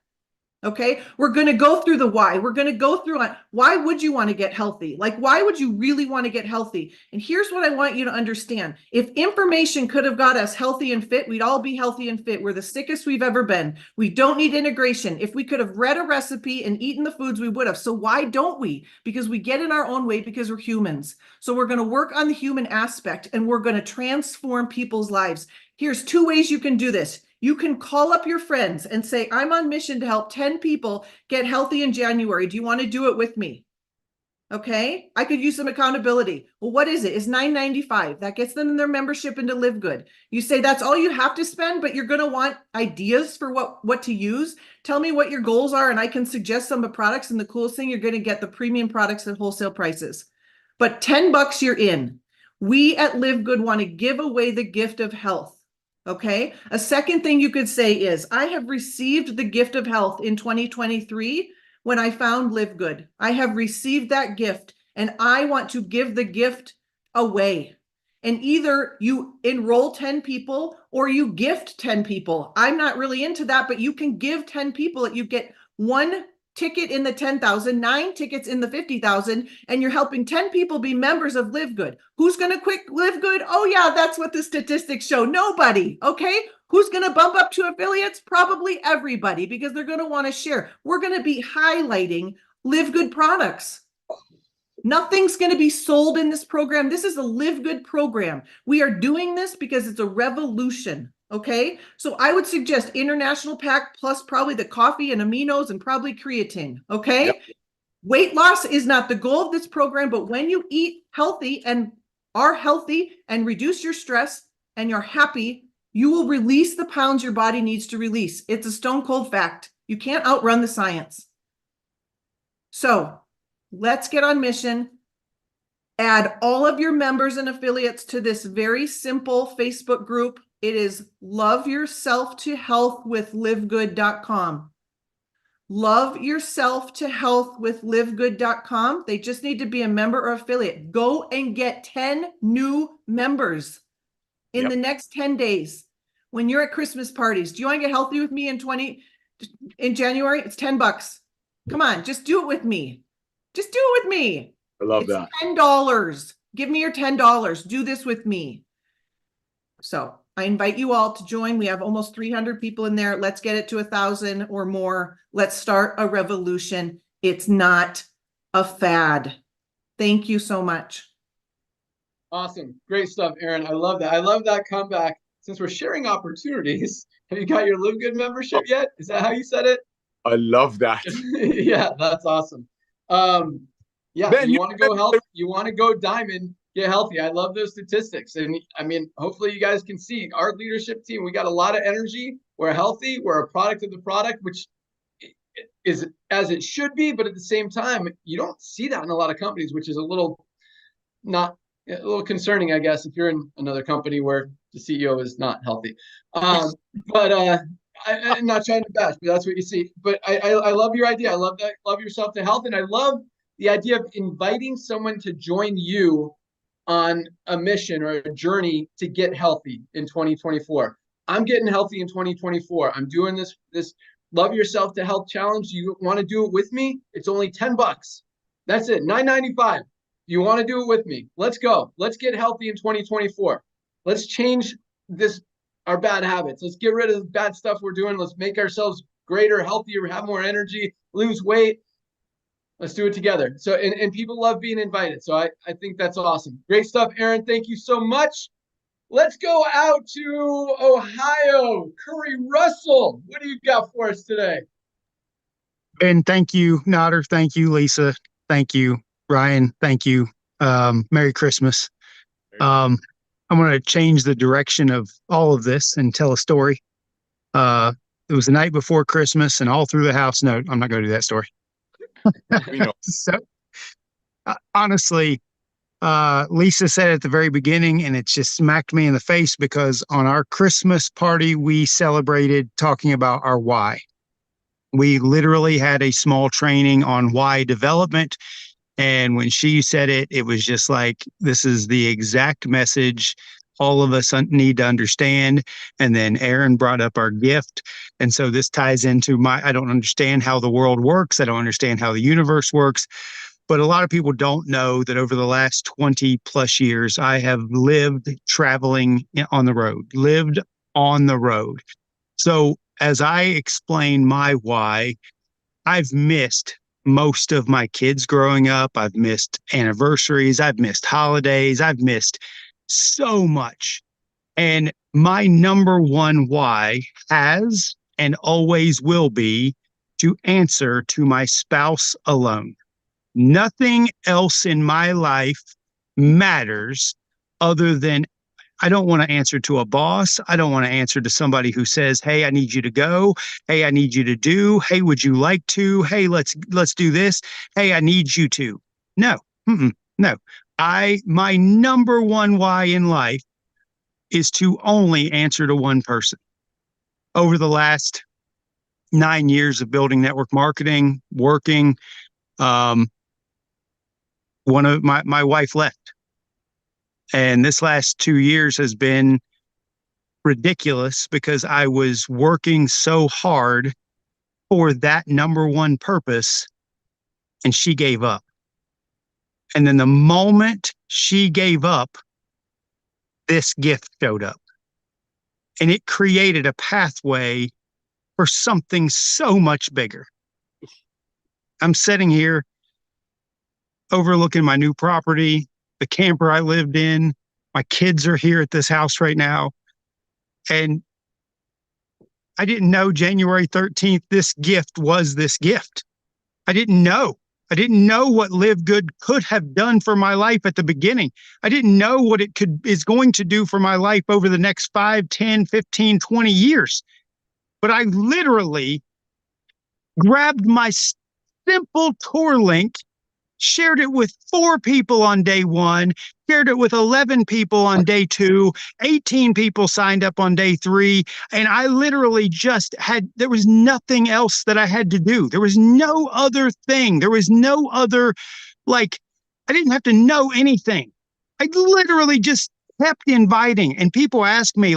Okay, we're going to go through the why. We're going to go through on why would you want to get healthy? Like, why would you really want to get healthy? And here's what I want you to understand. If information could have got us healthy and fit, we'd all be healthy and fit. We're the sickest we've ever been. We don't need integration. If we could have read a recipe and eaten the foods, we would have. So why don't we? Because we get in our own way because we're humans. So we're going to work on the human aspect and we're going to transform people's lives. Here's 2 ways you can do this. You can call up your friends and say, I'm on mission to help 10 people get healthy in January. Do you want to do it with me? Okay, I could use some accountability. Well, what is it? It's $9.95. That gets them in their membership into LiveGood. You say that's all you have to spend, but you're going to want ideas for what to use. Tell me what your goals are, and I can suggest some of the products. And the coolest thing, you're going to get the premium products at wholesale prices. But $10 you're in. We at LiveGood want to give away the gift of health. Okay. A second thing you could say is, I have received the gift of health in 2023 when I found LiveGood. I have received that gift and I want to give the gift away. And either you enroll 10 people or you gift 10 people. I'm not really into that, but you can give 10 people. You get 1 ticket in the 10,000, 9 tickets in the 50,000, and you're helping 10 people be members of LiveGood. Who's going to quit LiveGood? Oh yeah, that's what the statistics show. Nobody. Okay. Who's going to bump up to affiliates? Probably everybody, because they're going to want to share. We're going to be highlighting LiveGood products. Nothing's going to be sold in this program. This is a LiveGood program. We are doing this because it's a revolution. Okay, so I would suggest international pack plus probably the coffee and aminos and probably creatine. Okay, yep. Weight loss is not the goal of this program, but when you eat healthy and are healthy and reduce your stress and you're happy, you will release the pounds your body needs to release. It's a stone cold fact. You can't outrun the science. So let's get on mission. Add all of your members and affiliates to this very simple Facebook group. It is Love Yourself to Health with LiveGood.com. Love Yourself to Health with LiveGood.com. They just need to be a member or affiliate. Go and get 10 new members in the next 10 days. When you're at Christmas parties, do you want to get healthy with me in January? It's $10. Come on, just do it with me. Just do it with me. I love that. $10. Give me your $10. Do this with me. So I invite you all to join. We have almost 300 people in there. Let's get it to 1,000 or more. Let's start a revolution. It's not a fad. Thank you so much. Awesome. Great stuff, Erin. I love that. I love that comeback. Since we're sharing opportunities, have you got your LiveGood membership yet? Is that how you said it? I love that. Yeah, that's awesome. Yeah, Ben, you want to go health, you want to go diamond, get healthy. I love those statistics. And I mean, hopefully you guys can see our leadership team. We got a lot of energy. We're healthy. We're a product of the product, which is as it should be. But at the same time, you don't see that in a lot of companies, which is a little concerning, I guess, if you're in another company where the CEO is not healthy. I'm not trying to bash, but that's what you see. But I love your idea. I love that. Love yourself to health. And I love the idea of inviting someone to join you on a mission or a journey to get healthy in 2024. I'm getting healthy in 2024. I'm doing this Love Yourself to Health challenge. You want to do it with me? It's only $10. That's it. $9.95. You want to do it with me? Let's go. Let's get healthy in 2024. Let's change our bad habits. Let's get rid of the bad stuff we're doing. Let's make ourselves greater, healthier, have more energy, lose weight. Let's do it together. So, and people love being invited. So I think that's awesome. Great stuff, Erin. Thank you so much. Let's go out to Ohio. Curry Russell, what do you got for us today? Ben, thank you. Nader, thank you. Lisa, thank you. Ryan, thank you. Merry Christmas. I'm going to change the direction of all of this and tell a story. it was the night before Christmas and all through the house. No, I'm not going to do that story. We know. So honestly, Lisa said at the very beginning, and it just smacked me in the face because on our Christmas party, we celebrated talking about our why. We literally had a small training on why development. And when she said it, it was just like, this is the exact message all of us need to understand. And then Aaron brought up our gift. And so this ties into I don't understand how the world works. I don't understand how the universe works. But a lot of people don't know that over the last 20 plus years, I have lived traveling on the road, So as I explain my why, I've missed most of my kids growing up. I've missed anniversaries. I've missed holidays. I've missed so much. And my number one why has and always will be to answer to my spouse alone. Nothing else in my life matters other than I don't want to answer to a boss. I don't want to answer to somebody who says, hey, I need you to go. Hey, I need you to do. Hey, would you like to? Hey, let's do this. Hey, I need you to. No, no. My number one why in life is to only answer to one person. Over the last 9 years of building network marketing, working, one of my wife left. And this last 2 years has been ridiculous because I was working so hard for that number one purpose and she gave up. And then the moment she gave up, this gift showed up. And it created a pathway for something so much bigger. I'm sitting here overlooking my new property, the camper I lived in. My kids are here at this house right now. And I didn't know January 13th, this gift was this gift. I didn't know. I didn't know what LiveGood could have done for my life at the beginning. I didn't know what it is going to do for my life over the next 5, 10, 15, 20 years. But I literally grabbed my simple tour link, shared it with 4 people on day 1, shared it with 11 people on day 2, 18 people signed up on day 3. And I literally there was nothing else that I had to do. There was no other thing. There was no other, I didn't have to know anything. I literally just kept inviting. And people ask me,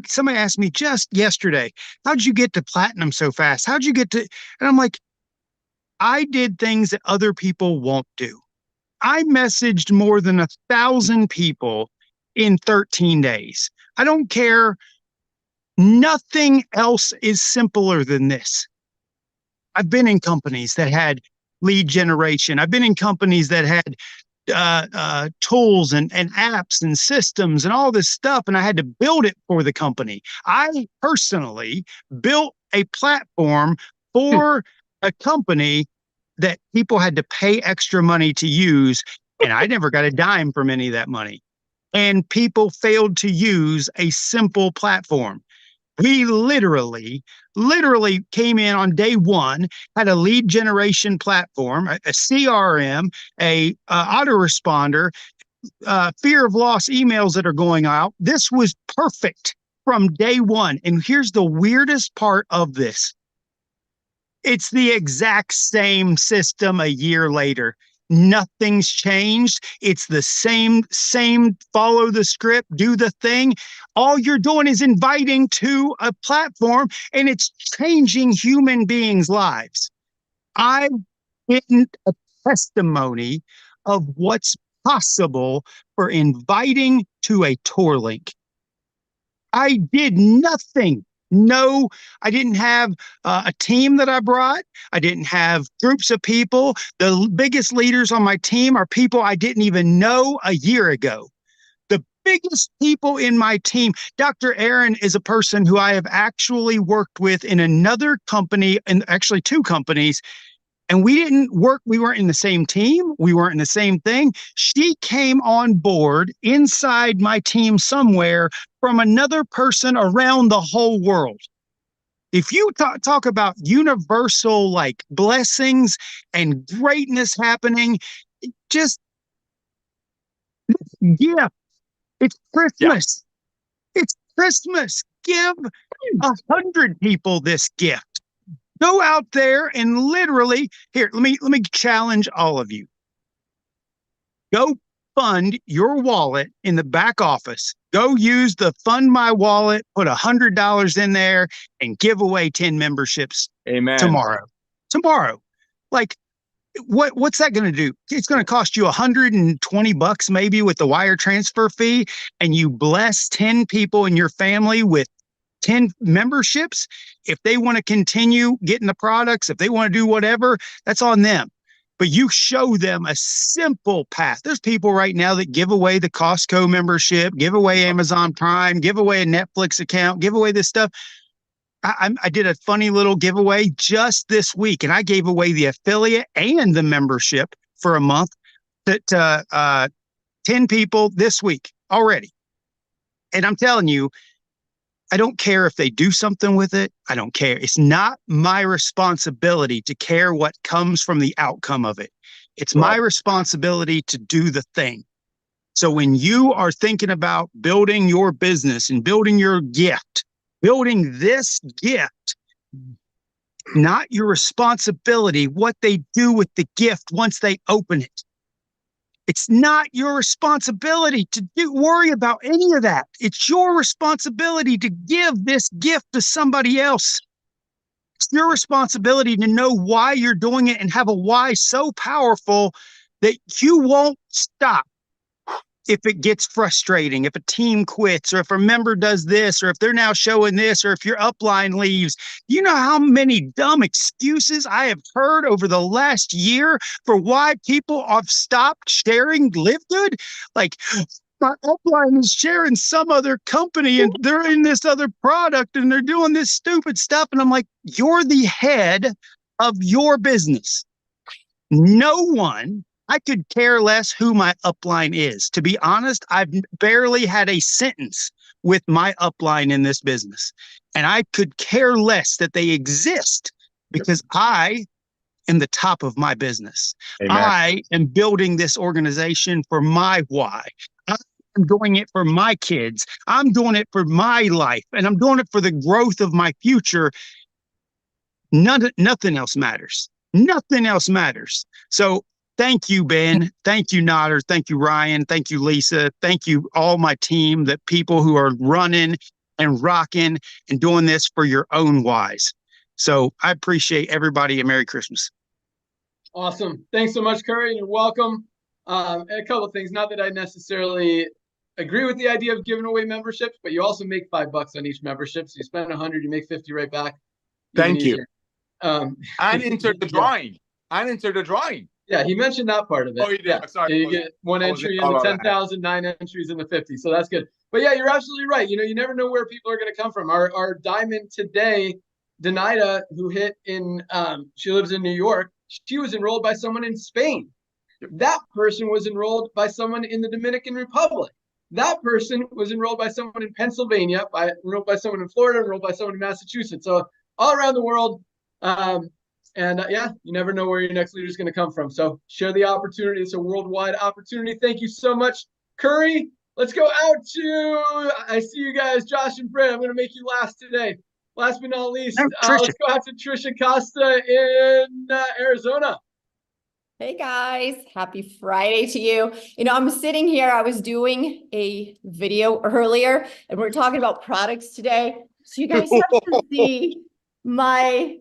somebody asked me just yesterday, how'd you get to platinum so fast? How'd you get to, and I'm like, I did things that other people won't do. I messaged more than 1,000 people in 13 days. I don't care. Nothing else is simpler than this. I've been in companies that had lead generation. I've been in companies that had tools and apps and systems and all this stuff, and I had to build it for the company. I personally built a platform for a company that people had to pay extra money to use, and I never got a dime from any of that money. And people failed to use a simple platform. We literally came in on day 1, had a lead generation platform, a CRM, a autoresponder, fear of loss emails that are going out. This was perfect from day 1. And here's the weirdest part of this. It's the exact same system a year later. Nothing's changed. It's the same, follow the script, do the thing. All you're doing is inviting to a platform and it's changing human beings' lives. I've been a testimony of what's possible for inviting to a tour link. I did nothing. No, I didn't have a team that I brought. I didn't have groups of people. The biggest leaders on my team are people I didn't even know a year ago. The biggest people in my team, Dr. Aaron is a person who I have actually worked with in another company, and actually 2 companies, and we didn't work. We weren't in the same team. We weren't in the same thing. She came on board inside my team somewhere from another person around the whole world. If you talk about universal like blessings and greatness happening, just gift. It's Christmas. It's Christmas. Give 100 people this gift. Go out there and literally here. Let me challenge all of you. Go fund your wallet in the back office. Go use the Fund My Wallet. Put $100 in there and give away 10 memberships. Amen. Tomorrow, like. What's that going to do? It's going to cost you $120 maybe with the wire transfer fee, and you bless 10 people in your family with 10 memberships. If they want to continue getting the products, if they want to do whatever, that's on them. But you show them a simple path. There's people right now that give away the Costco membership, give away Amazon Prime, give away a Netflix account, give away this stuff. I did a funny little giveaway just this week, and I gave away the affiliate and the membership for a month to 10 people this week already. And I'm telling you, I don't care if they do something with it. I don't care. It's not my responsibility to care what comes from the outcome of it. It's my responsibility to do the thing. So when you are thinking about building your business and building your gift, building this gift, not your responsibility, what they do with the gift once they open it. It's not your responsibility to worry about any of that. It's your responsibility to give this gift to somebody else. It's your responsibility to know why you're doing it and have a why so powerful that you won't stop. If it gets frustrating, if a team quits, or if a member does this, or if they're now showing this, or if your upline leaves, you know how many dumb excuses I have heard over the last year for why people have stopped sharing LiveGood? Like, my upline is sharing some other company and they're in this other product and they're doing this stupid stuff. And I'm like, you're the head of your business. No one. I could care less who my upline is. To be honest, I've barely had a sentence with my upline in this business. And I could care less that they exist because I am the top of my business. Amen. I am building this organization for my why. I'm doing it for my kids. I'm doing it for my life. And I'm doing it for the growth of my future. Nothing else matters. Nothing else matters. So thank you, Ben. Thank you, Nodder. Thank you, Ryan. Thank you, Lisa. Thank you, all my team, the people who are running and rocking and doing this for your own whys. So I appreciate everybody and Merry Christmas. Awesome. Thanks so much, Curry. You're welcome. A couple of things. Not that I necessarily agree with the idea of giving away memberships, but you also make $5 on each membership. So you spend 100, you make 50 right back. Thank you. And enter the drawing. And enter the drawing. Yeah, he mentioned that part of it. Oh, you did. Yeah. Sorry. You get one entry in the 10,000, 9 entries in the 50. So that's good. But yeah, you're absolutely right. You know, you never know where people are going to come from. Our diamond today, Danida, who hit in, she lives in New York. She was enrolled by someone in Spain. That person was enrolled by someone in the Dominican Republic. That person was enrolled by someone in Pennsylvania, enrolled by someone in Florida, enrolled by someone in Massachusetts. So all around the world. Yeah, you never know where your next leader is going to come from. So share the opportunity. It's a worldwide opportunity. Thank you so much, Curry. Let's go out to, I see you guys, Josh and Fred. I'm going to make you last today. Last but not least, let's go out to Trisha Costa in Arizona. Hey guys, happy Friday to you. You know, I'm sitting here, I was doing a video earlier and we're talking about products today. So you guys have to see my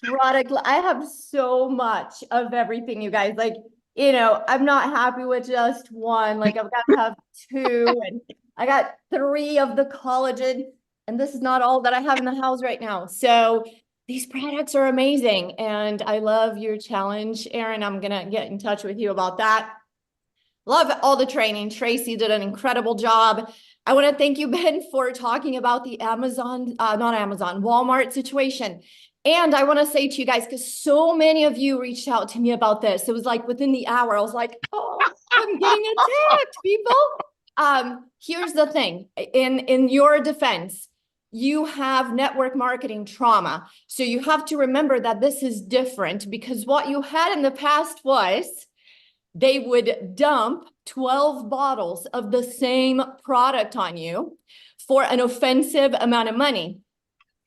product. I have so much of everything, you guys. Like, you know, I'm not happy with just one. Like, I've got to have 2, and I got 3 of the collagen, and this is not all that I have in the house right now. So these products are amazing, and I love your challenge, Aaron. I'm gonna get in touch with you about that. Love all the training. Tracy did an incredible job. I want to thank you, Ben, for talking about the Walmart situation. And I want to say to you guys, because so many of you reached out to me about this. It was like within the hour, I was like, oh, I'm getting attacked, people. Here's the thing. In your defense, you have network marketing trauma. So you have to remember that this is different, because what you had in the past was they would dump 12 bottles of the same product on you for an offensive amount of money.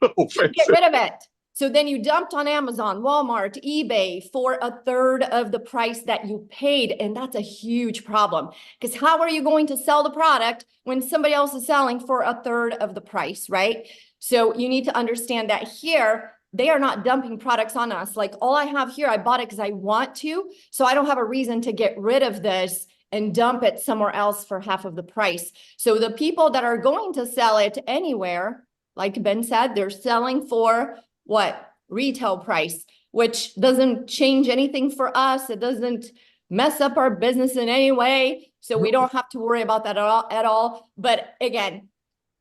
Get rid of it. So then you dumped on Amazon, Walmart, eBay for a third of the price that you paid. And that's a huge problem, because how are you going to sell the product when somebody else is selling for a third of the price, right? So you need to understand that here, they are not dumping products on us. Like, all I have here, I bought it because I want to. So I don't have a reason to get rid of this and dump it somewhere else for half of the price. So the people that are going to sell it anywhere, like Ben said, they're selling for what? Retail price, which doesn't change anything for us. It doesn't mess up our business in any way. So we don't have to worry about that at all. But again,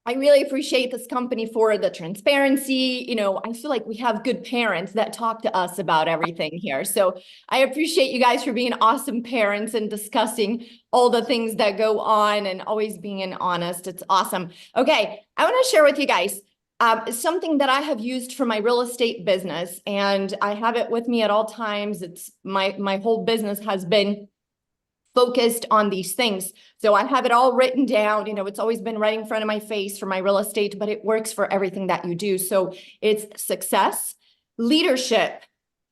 I really appreciate this company for the transparency. You know, I feel like we have good parents that talk to us about everything here. So I appreciate you guys for being awesome parents and discussing all the things that go on and always being honest. It's awesome. Okay, I want to share with you guys something that I have used for my real estate business, and I have it with me at all times. It's my whole business has been focused on these things. So I have it all written down. You know, it's always been right in front of my face for my real estate, but it works for everything that you do. So it's success, leadership,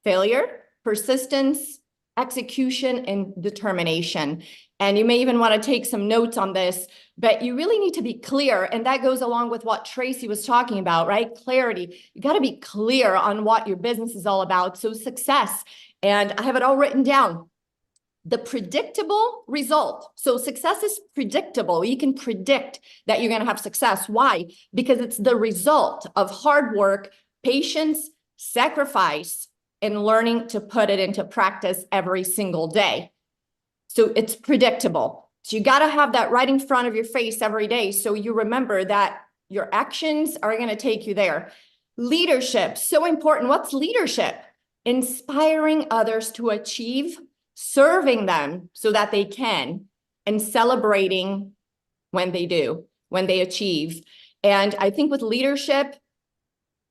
failure, persistence, execution, and determination. And you may even want to take some notes on this, but you really need to be clear. And that goes along with what Tracy was talking about, right? Clarity. You got to be clear on what your business is all about. So success, and I have it all written down. The predictable result. So success is predictable. You can predict that you're going to have success. Why? Because it's the result of hard work, patience, sacrifice, and learning to put it into practice every single day. So it's predictable. So you got to have that right in front of your face every day, so you remember that your actions are going to take you there. Leadership, so important. What's leadership? Inspiring others to achieve, serving them so that they can, and celebrating when they do, when they achieve. And I think with leadership,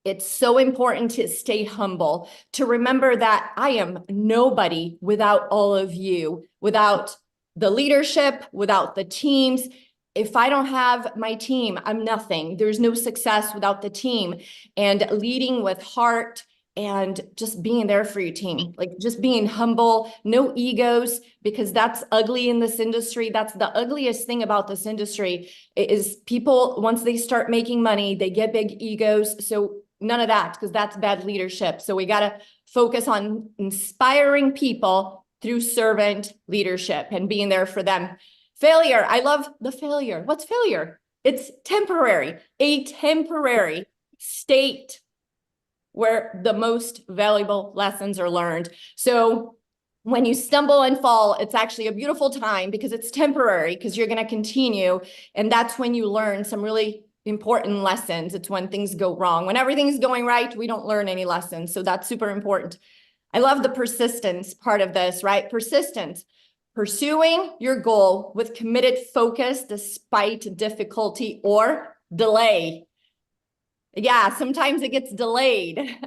it's so important to stay humble, to remember that I am nobody without all of you, without the leadership, without the teams. If I don't have my team, I'm nothing. There's no success without the team. And leading with heart and just being there for your team, like just being humble, no egos, because that's ugly in this industry. That's the ugliest thing about this industry is people, once they start making money, they get big egos. So none of that, because that's bad leadership. So we got to focus on inspiring people through servant leadership and being there for them. Failure. I love the failure. What's failure? It's temporary, a temporary state where the most valuable lessons are learned. So when you stumble and fall, it's actually a beautiful time because it's temporary, because you're going to continue. And that's when you learn some really important lessons. It's when things go wrong. When everything's going right, we don't learn any lessons. So that's super important. I love the persistence part of this, right? Persistence, pursuing your goal with committed focus despite difficulty or delay. Yeah, sometimes it gets delayed.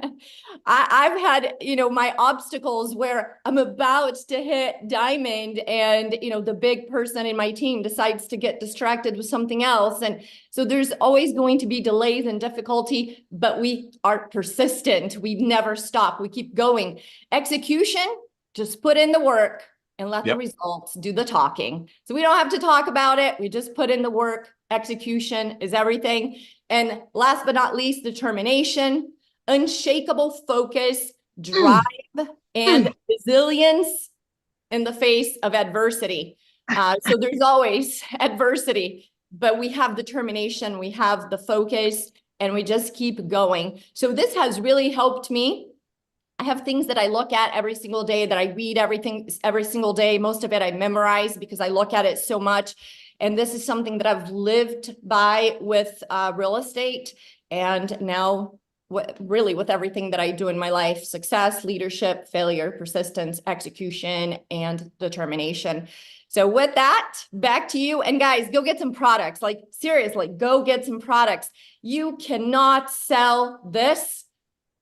I've had, my obstacles where I'm about to hit diamond and, the big person in my team decides to get distracted with something else. And so there's always going to be delays and difficulty, but we are persistent. We never stop. We keep going. Execution, just put in the work and let the results do the talking. So we don't have to talk about it. We just put in the work. Execution is everything. And last but not least, determination, unshakable focus, drive, and resilience in the face of adversity. So there's always adversity, but we have determination, we have the focus, and we just keep going. So this has really helped me. I have things that I look at every single day, that I read every single day. Most of it I memorize because I look at it so much. And this is something that I've lived by with real estate and now really with everything that I do in my life: success, leadership, failure, persistence, execution, and determination. So with that, back to you. And guys, go get some products. Like, seriously, go get some products. You cannot sell this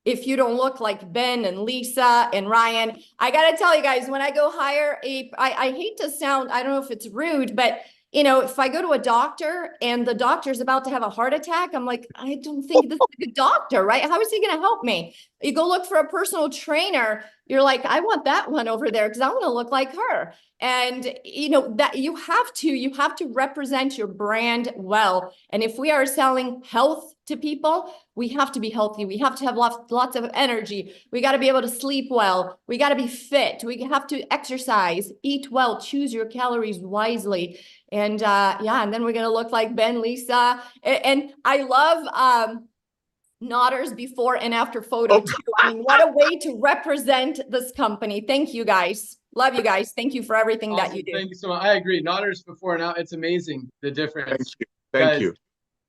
if you don't look like Ben and Lisa and Ryan. I got to tell you guys, when I go hire I hate to sound, I don't know if it's rude, but you know, if I go to a doctor and the doctor's about to have a heart attack, I'm like, I don't think this is a good doctor, right? How is he going to help me? You go look for a personal trainer. You're like, I want that one over there because I want to look like her. And you know that you have to represent your brand well. And if we are selling health to people, we have to be healthy. We have to have lots of energy. We got to be able to sleep well. We got to be fit. We have to exercise, eat well, choose your calories wisely. And yeah, and then we're going to look like Ben, Lisa. And I love Notter's before and after photo too. I mean, what a way to represent this company. Thank you guys. Love you guys. Thank you for everything that you do. Thank you so much. I agree. Notter's before and now, it's amazing the difference. Thank you.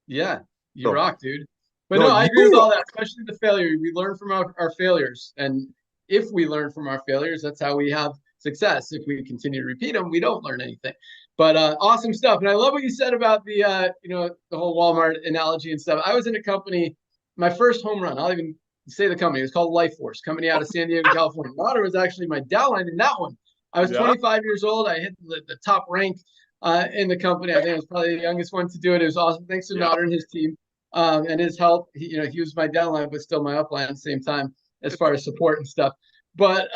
Yeah, you rock, dude. But no, I agree with all that, especially the failure. We learn from our failures. And if we learn from our failures, that's how we have success. If we continue to repeat them, we don't learn anything. But awesome stuff. And I love what you said about the, you know, the whole Walmart analogy and stuff. I was in a company, my first home run, I'll even say the company, it was called Life Force, company out of San Diego, California. Notter was actually my downline in that one. I was 25 years old. I hit the top rank in the company. I think I was probably the youngest one to do it. It was awesome. Thanks to Notter and his team and his help. He was my downline, but still my upline at the same time as far as support and stuff. But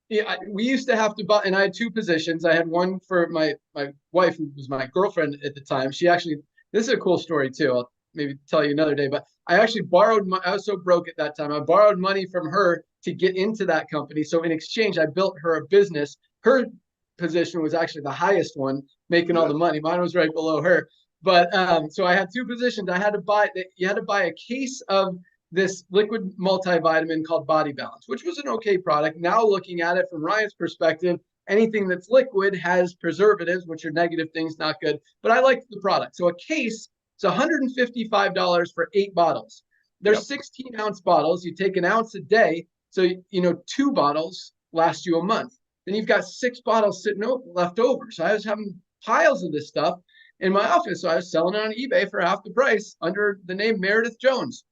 yeah, we used to have to buy, and I had two positions. I had one for my wife, who was my girlfriend at the time. She actually, this is a cool story too. I'll maybe tell you another day, but I actually borrowed I was so broke at that time. I borrowed money from her to get into that company. So in exchange, I built her a business. Her position was actually the highest one, making all the money. Mine was right below her. But so I had two positions. I had to buy, you had to buy a case of this liquid multivitamin called Body Balance, which was an okay product. Now looking at it from Ryan's perspective, anything that's liquid has preservatives, which are negative things, not good. But I liked the product. So a case, it's $155 for 8 bottles. There's 16-ounce bottles. You take an ounce a day. So, 2 bottles last you a month. Then you've got 6 bottles sitting left over. So I was having piles of this stuff in my office. So I was selling it on eBay for half the price under the name Meredith Jones.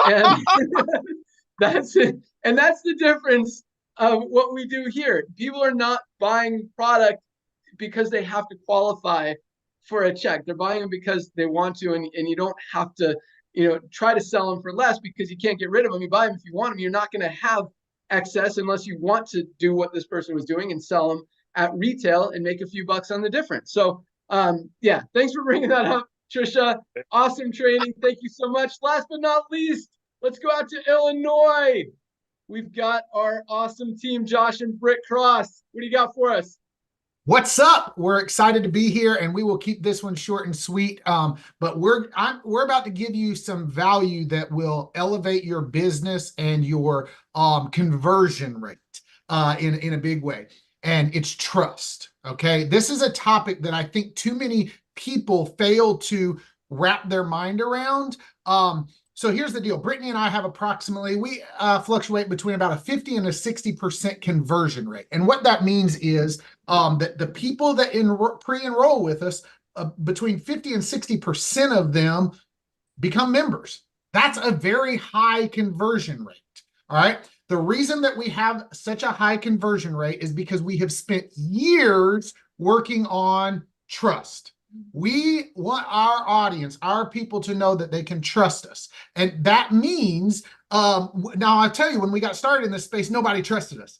And that's it. And that's the difference of what we do here. People are not buying product because they have to qualify for a check. They're buying them because they want to, and you don't have to, try to sell them for less because you can't get rid of them. You buy them if you want them. You're not going to have excess unless you want to do what this person was doing and sell them at retail and make a few bucks on the difference. So, yeah, thanks for bringing that up, Trisha. Awesome training. Thank you so much. Last but not least, let's go out to Illinois. We've got our awesome team, Josh and Britt Cross. What do you got for us? What's up? We're excited to be here, and we will keep this one short and sweet. But we're about to give you some value that will elevate your business and your conversion rate in a big way. And it's trust. Okay, this is a topic that I think too many people fail to wrap their mind around. So here's the deal. Brittany and I have approximately, we fluctuate between about a 50 and a 60% conversion rate. And what that means is that the people that pre-enroll with us, between 50 and 60% of them become members. That's a very high conversion rate. All right. The reason that we have such a high conversion rate is because we have spent years working on trust. We want our audience, our people, to know that they can trust us. And that means, now I tell you, when we got started in this space, nobody trusted us.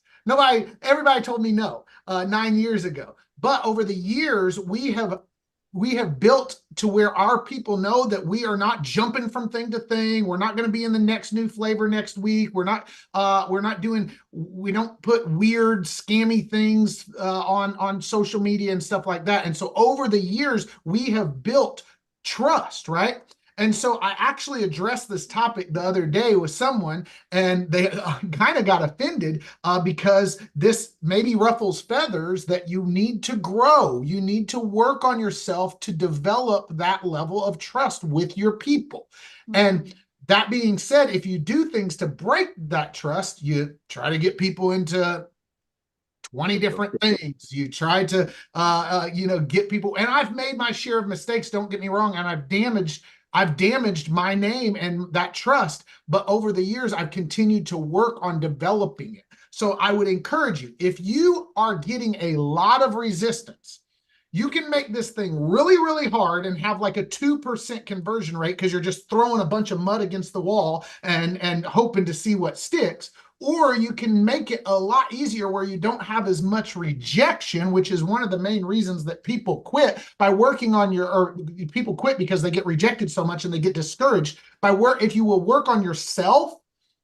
Everybody told me no 9 years ago. But over the years, we have built to where our people know that we are not jumping from thing to thing. We're not going to be in the next new flavor next week. We don't put weird scammy things on social media and stuff like that. And so over the years, we have built trust, right? And so I actually addressed this topic the other day with someone, and they kind of got offended because this maybe ruffles feathers that you need to grow. You need to work on yourself to develop that level of trust with your people. And That being said, if you do things to break that trust, you try to get people into 20 different things. You try to, get people, and I've made my share of mistakes, don't get me wrong, and I've damaged my name and that trust, but over the years, I've continued to work on developing it. So I would encourage you, if you are getting a lot of resistance, you can make this thing really, really hard and have like a 2% conversion rate because you're just throwing a bunch of mud against the wall and hoping to see what sticks. Or you can make it a lot easier where you don't have as much rejection, which is one of the main reasons that people quit by working on or people quit because they get rejected so much and they get discouraged. If you will work on yourself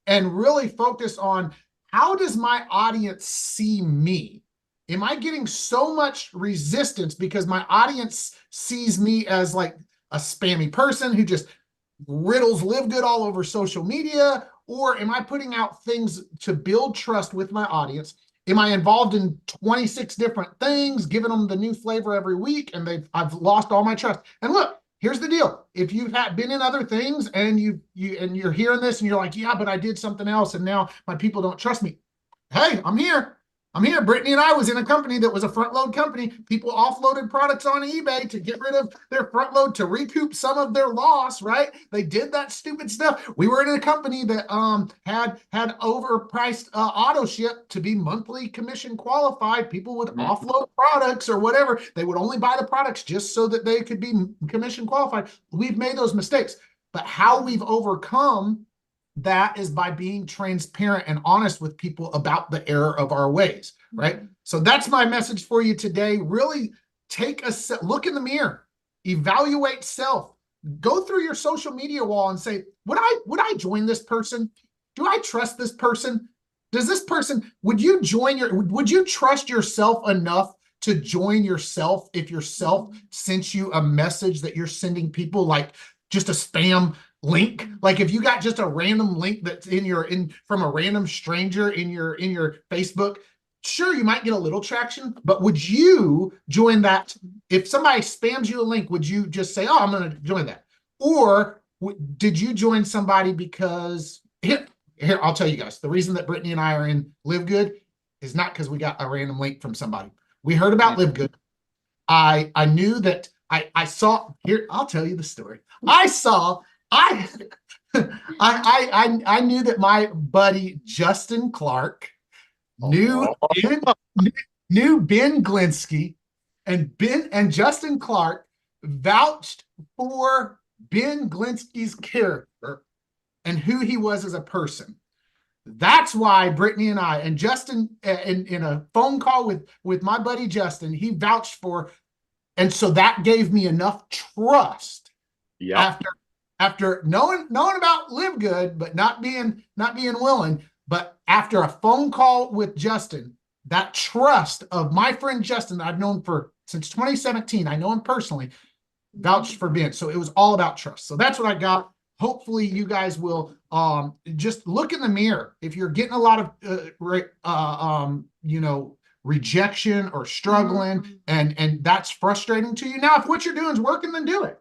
and really focus on, how does my audience see me? Am I getting so much resistance because my audience sees me as like a spammy person who just riddles LiveGood all over social media? Or am I putting out things to build trust with my audience? Am I involved in 26 different things, giving them the new flavor every week, and I've lost all my trust? And look, here's the deal. If you've been in other things and you're hearing this and you're like, yeah, but I did something else and now my people don't trust me. Hey, I'm here. Brittany and I was in a company that was a front load company. People offloaded products on eBay to get rid of their front load to recoup some of their loss, right? They did that stupid stuff. We were in a company that had overpriced auto ship to be monthly commission qualified. People would offload products or whatever. They would only buy the products just so that they could be commission qualified. We've made those mistakes, but how we've overcome that is by being transparent and honest with people about the error of our ways, right? So that's my message for you today. Really take a look in the mirror, evaluate self, go through your social media wall and say, would I join this person? Do I trust this person? Does this person, would you trust yourself enough to join yourself if yourself sent you a message that you're sending people, like just a spam link? Like if you got just a random link that's from a random stranger in your Facebook, sure, you might get a little traction, but would you join that? If somebody spams you a link, would you just say, oh, I'm going to join that? Or did you join somebody because here, I'll tell you guys, the reason that Brittany and I are in LiveGood is not because we got a random link from somebody. We heard about LiveGood. I knew that I saw here. I'll tell you the story. I knew that my buddy Justin Clark knew Ben Glinsky, and Justin Clark vouched for Ben Glinsky's character and who he was as a person. That's why Brittany and I and Justin, in a phone call with my buddy Justin, he vouched for, and so that gave me enough trust. Yeah. After knowing about LiveGood, but not being willing, but after a phone call with Justin, that trust of my friend Justin that I've known since 2017, I know him personally, vouched for Ben. So it was all about trust. So that's what I got. Hopefully you guys will just look in the mirror. If you're getting a lot of rejection or struggling, and that's frustrating to you. Now, if what you're doing is working, then do it.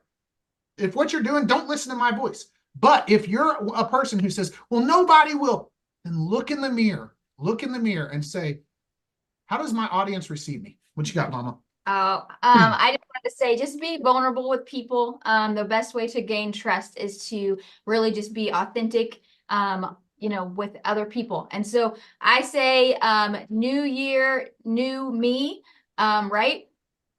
If what you're doing, don't listen to my voice. But if you're a person who says, well, nobody will, then look in the mirror and say, how does my audience receive me? What you got, Mama? I just want to say, just be vulnerable with people. The best way to gain trust is to really just be authentic, with other people. And so I say, new year, new me, right?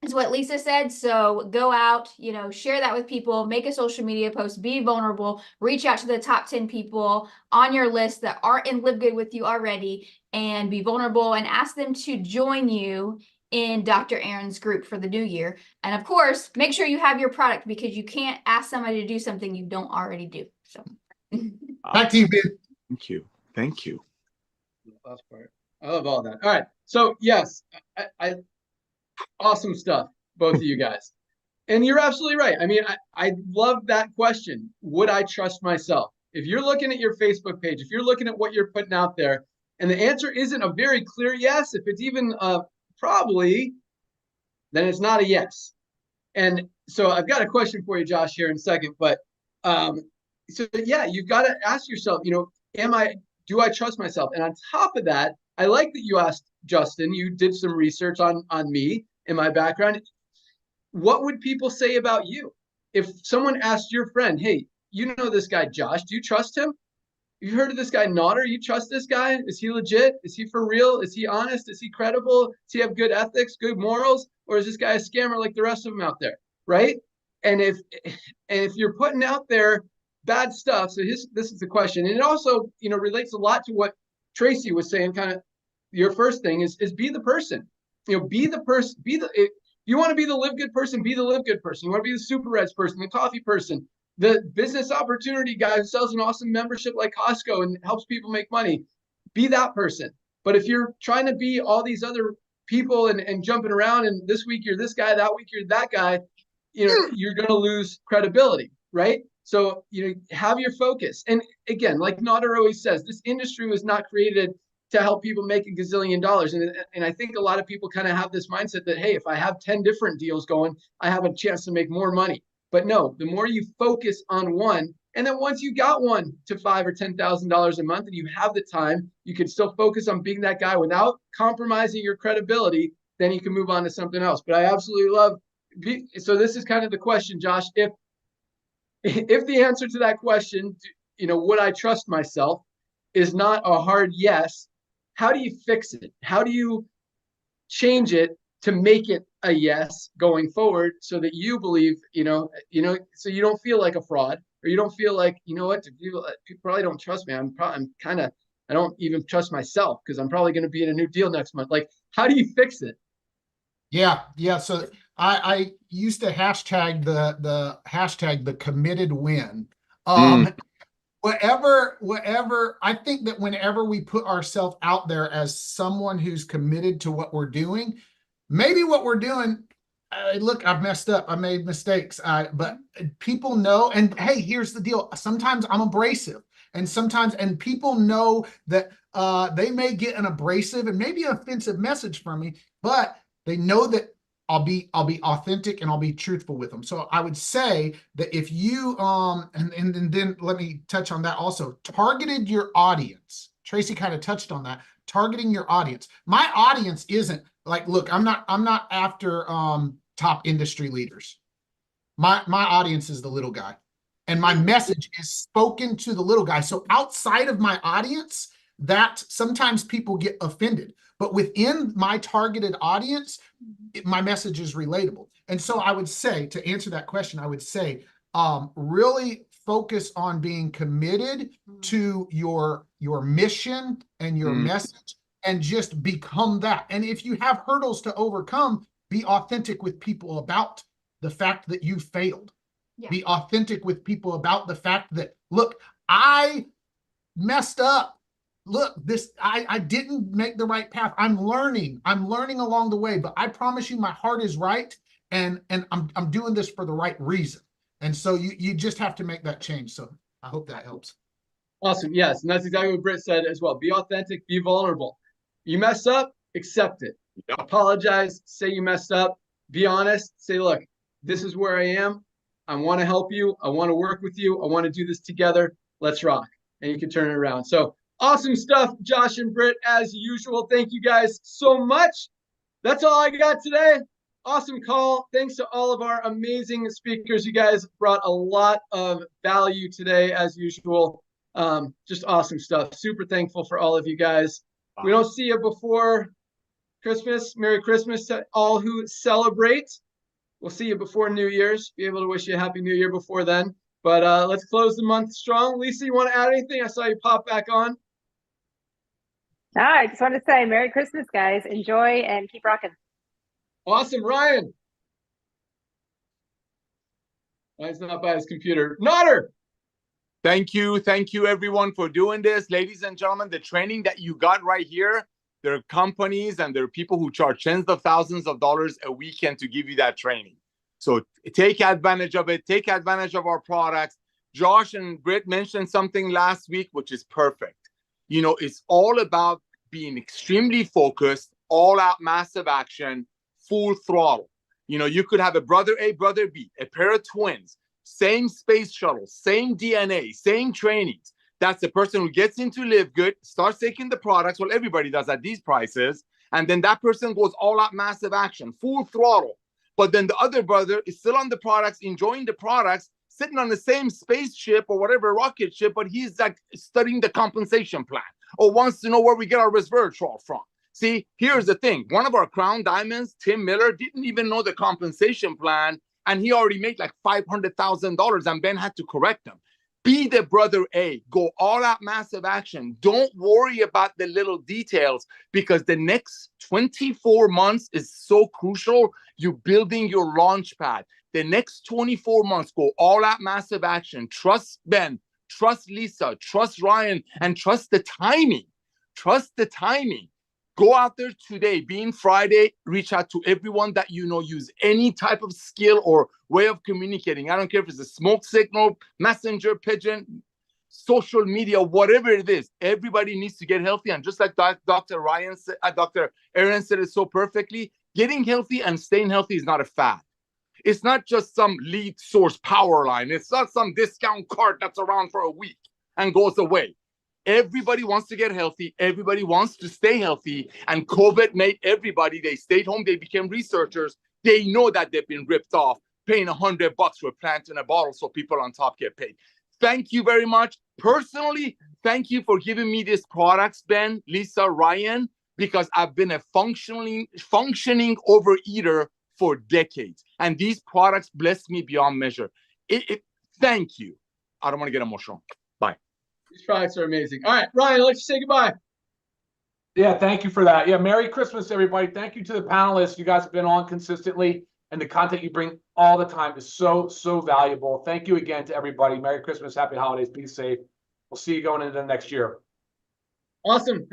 Is what Lisa said. So go out, share that with people, make a social media post, be vulnerable, reach out to the top 10 people on your list that are in LiveGood with you already, and be vulnerable and ask them to join you in Dr. Aaron's group for the new year. And of course, make sure you have your product, because you can't ask somebody to do something you don't already do. So back to you, Ben. Thank you. Last part. I love all that. All right. So yes, I awesome stuff, both of you guys. And you're absolutely right. I mean, I love that question. Would I trust myself? If you're looking at your Facebook page, if you're looking at what you're putting out there, and the answer isn't a very clear yes, if it's even probably, then it's not a yes. And so I've got a question for you, Josh, here in a second. But so yeah, you've got to ask yourself, do I trust myself? And on top of that, I like that you asked Justin, you did some research on me and my background. What would people say about you? If someone asked your friend, hey, you know this guy, Josh, do you trust him? You heard of this guy, Nodder? You trust this guy? Is he legit? Is he for real? Is he honest? Is he credible? Does he have good ethics, good morals? Or is this guy a scammer like the rest of them out there? Right? And if you're putting out there bad stuff, so this is the question. And it also, relates a lot to what Tracy was saying, kind of your first thing is be the person. Be the person, if you want to be the LiveGood person, be the LiveGood person. You want to be the Super Reds person, the coffee person, the business opportunity guy who sells an awesome membership like Costco and helps people make money. Be that person. But if you're trying to be all these other people and jumping around, and this week you're this guy, that week you're that guy, you're going to lose credibility, right? So, have your focus. And again, like Nodder always says, this industry was not created to help people make $1 gazillion. And I think a lot of people kind of have this mindset that, hey, if I have 10 different deals going, I have a chance to make more money. But no, the more you focus on one, and then once you got one to $5,000 or $10,000 a month and you have the time, you can still focus on being that guy without compromising your credibility, then you can move on to something else. But I absolutely love, so this is kind of the question, Josh, if the answer to that question, would I trust myself, is not a hard yes, how do you fix it? How do you change it to make it a yes going forward so that you believe, so you don't feel like a fraud, or you don't feel like, people probably don't trust me. I don't even trust myself because I'm probably going to be in a new deal next month. Like, how do you fix it? Yeah. So I used to hashtag the committed win. Whatever, I think that whenever we put ourselves out there as someone who's committed to what we're doing, maybe what we're doing, look, I've messed up, I made mistakes, but people know, and hey, here's the deal. Sometimes I'm abrasive, and people know that they may get an abrasive and maybe an offensive message from me, but they know that I'll be authentic and I'll be truthful with them. So I would say that if you and then let me touch on that also. Targeted your audience. Tracy kind of touched on that. Targeting your audience. My audience isn't like, look, I'm not after top industry leaders. My audience is the little guy, and my message is spoken to the little guy. So outside of my audience, that sometimes people get offended. But within my targeted audience, my message is relatable. And so I would say, to answer that question, I would say, really focus on being committed to your mission and your message, and just become that. And if you have hurdles to overcome, be authentic with people about the fact that you failed. Yeah. Be authentic with people about the fact that, look, I messed up. Look, I didn't make the right path. I'm learning along the way, but I promise you my heart is right, and I'm doing this for the right reason. And so you just have to make that change. So I hope that helps. Awesome. Yes. And that's exactly what Britt said as well. Be authentic, be vulnerable. You mess up, accept it. Apologize, say you messed up, be honest, say, look, this is where I am. I want to help you. I want to work with you. I want to do this together. Let's rock. And you can turn it around. So awesome stuff, Josh and Britt, as usual. Thank you guys so much. That's all I got today. Awesome call. Thanks to all of our amazing speakers. You guys brought a lot of value today, as usual. Just awesome stuff. Super thankful for all of you guys. We don't see you before Christmas. Merry Christmas to all who celebrate. We'll see you before New Year's. Be able to wish you a Happy New Year before then. But let's close the month strong. Lisa, you want to add anything? I saw you pop back on. I just want to say Merry Christmas, guys. Enjoy and keep rocking. Awesome. Ryan. Ryan's not by his computer. Nodder. Thank you, everyone, for doing this. Ladies and gentlemen, the training that you got right here, there are companies and there are people who charge tens of thousands of dollars a weekend to give you that training. So take advantage of it. Take advantage of our products. Josh and Britt mentioned something last week, which is perfect. It's all about being extremely focused, all out, massive action, full throttle. You could have a brother A, brother B, a pair of twins, same space shuttle, same DNA, same trainings. That's the person who gets into LiveGood, starts taking the products. Well, everybody does at these prices. And then that person goes all out massive action, full throttle. But then the other brother is still on the products, enjoying the products, sitting on the same spaceship or whatever rocket ship, but he's like studying the compensation plan or wants to know where we get our resveratrol from. See, here's the thing. One of our crown diamonds, Tim Miller, didn't even know the compensation plan, and he already made like $500,000, and Ben had to correct him. Be the brother A. Go all out massive action. Don't worry about the little details, because the next 24 months is so crucial. You're building your launch pad. The next 24 months, go all out massive action. Trust Ben, trust Lisa, trust Ryan, and trust the timing. Trust the timing. Go out there today, being Friday, reach out to everyone that you know, use any type of skill or way of communicating. I don't care if it's a smoke signal, messenger, pigeon, social media, whatever it is. Everybody needs to get healthy. And just like Dr. Aaron said it so perfectly, getting healthy and staying healthy is not a fad. It's not just some lead source power line. It's not some discount card that's around for a week and goes away. Everybody wants to get healthy. Everybody wants to stay healthy. And COVID made everybody, they stayed home. They became researchers. They know that they've been ripped off, paying $100 for a plant in a bottle so people on top get paid. Thank you very much. Personally, thank you for giving me these products, Ben, Lisa, Ryan, because I've been a functioning overeater for decades. And these products blessed me beyond measure. Thank you. I don't want to get emotional. Bye. These products are amazing. All right, Ryan, I'll let you say goodbye. Yeah, thank you for that. Yeah, Merry Christmas, everybody. Thank you to the panelists. You guys have been on consistently, and the content you bring all the time is so, so valuable. Thank you again to everybody. Merry Christmas, happy holidays, be safe. We'll see you going into the next year. Awesome.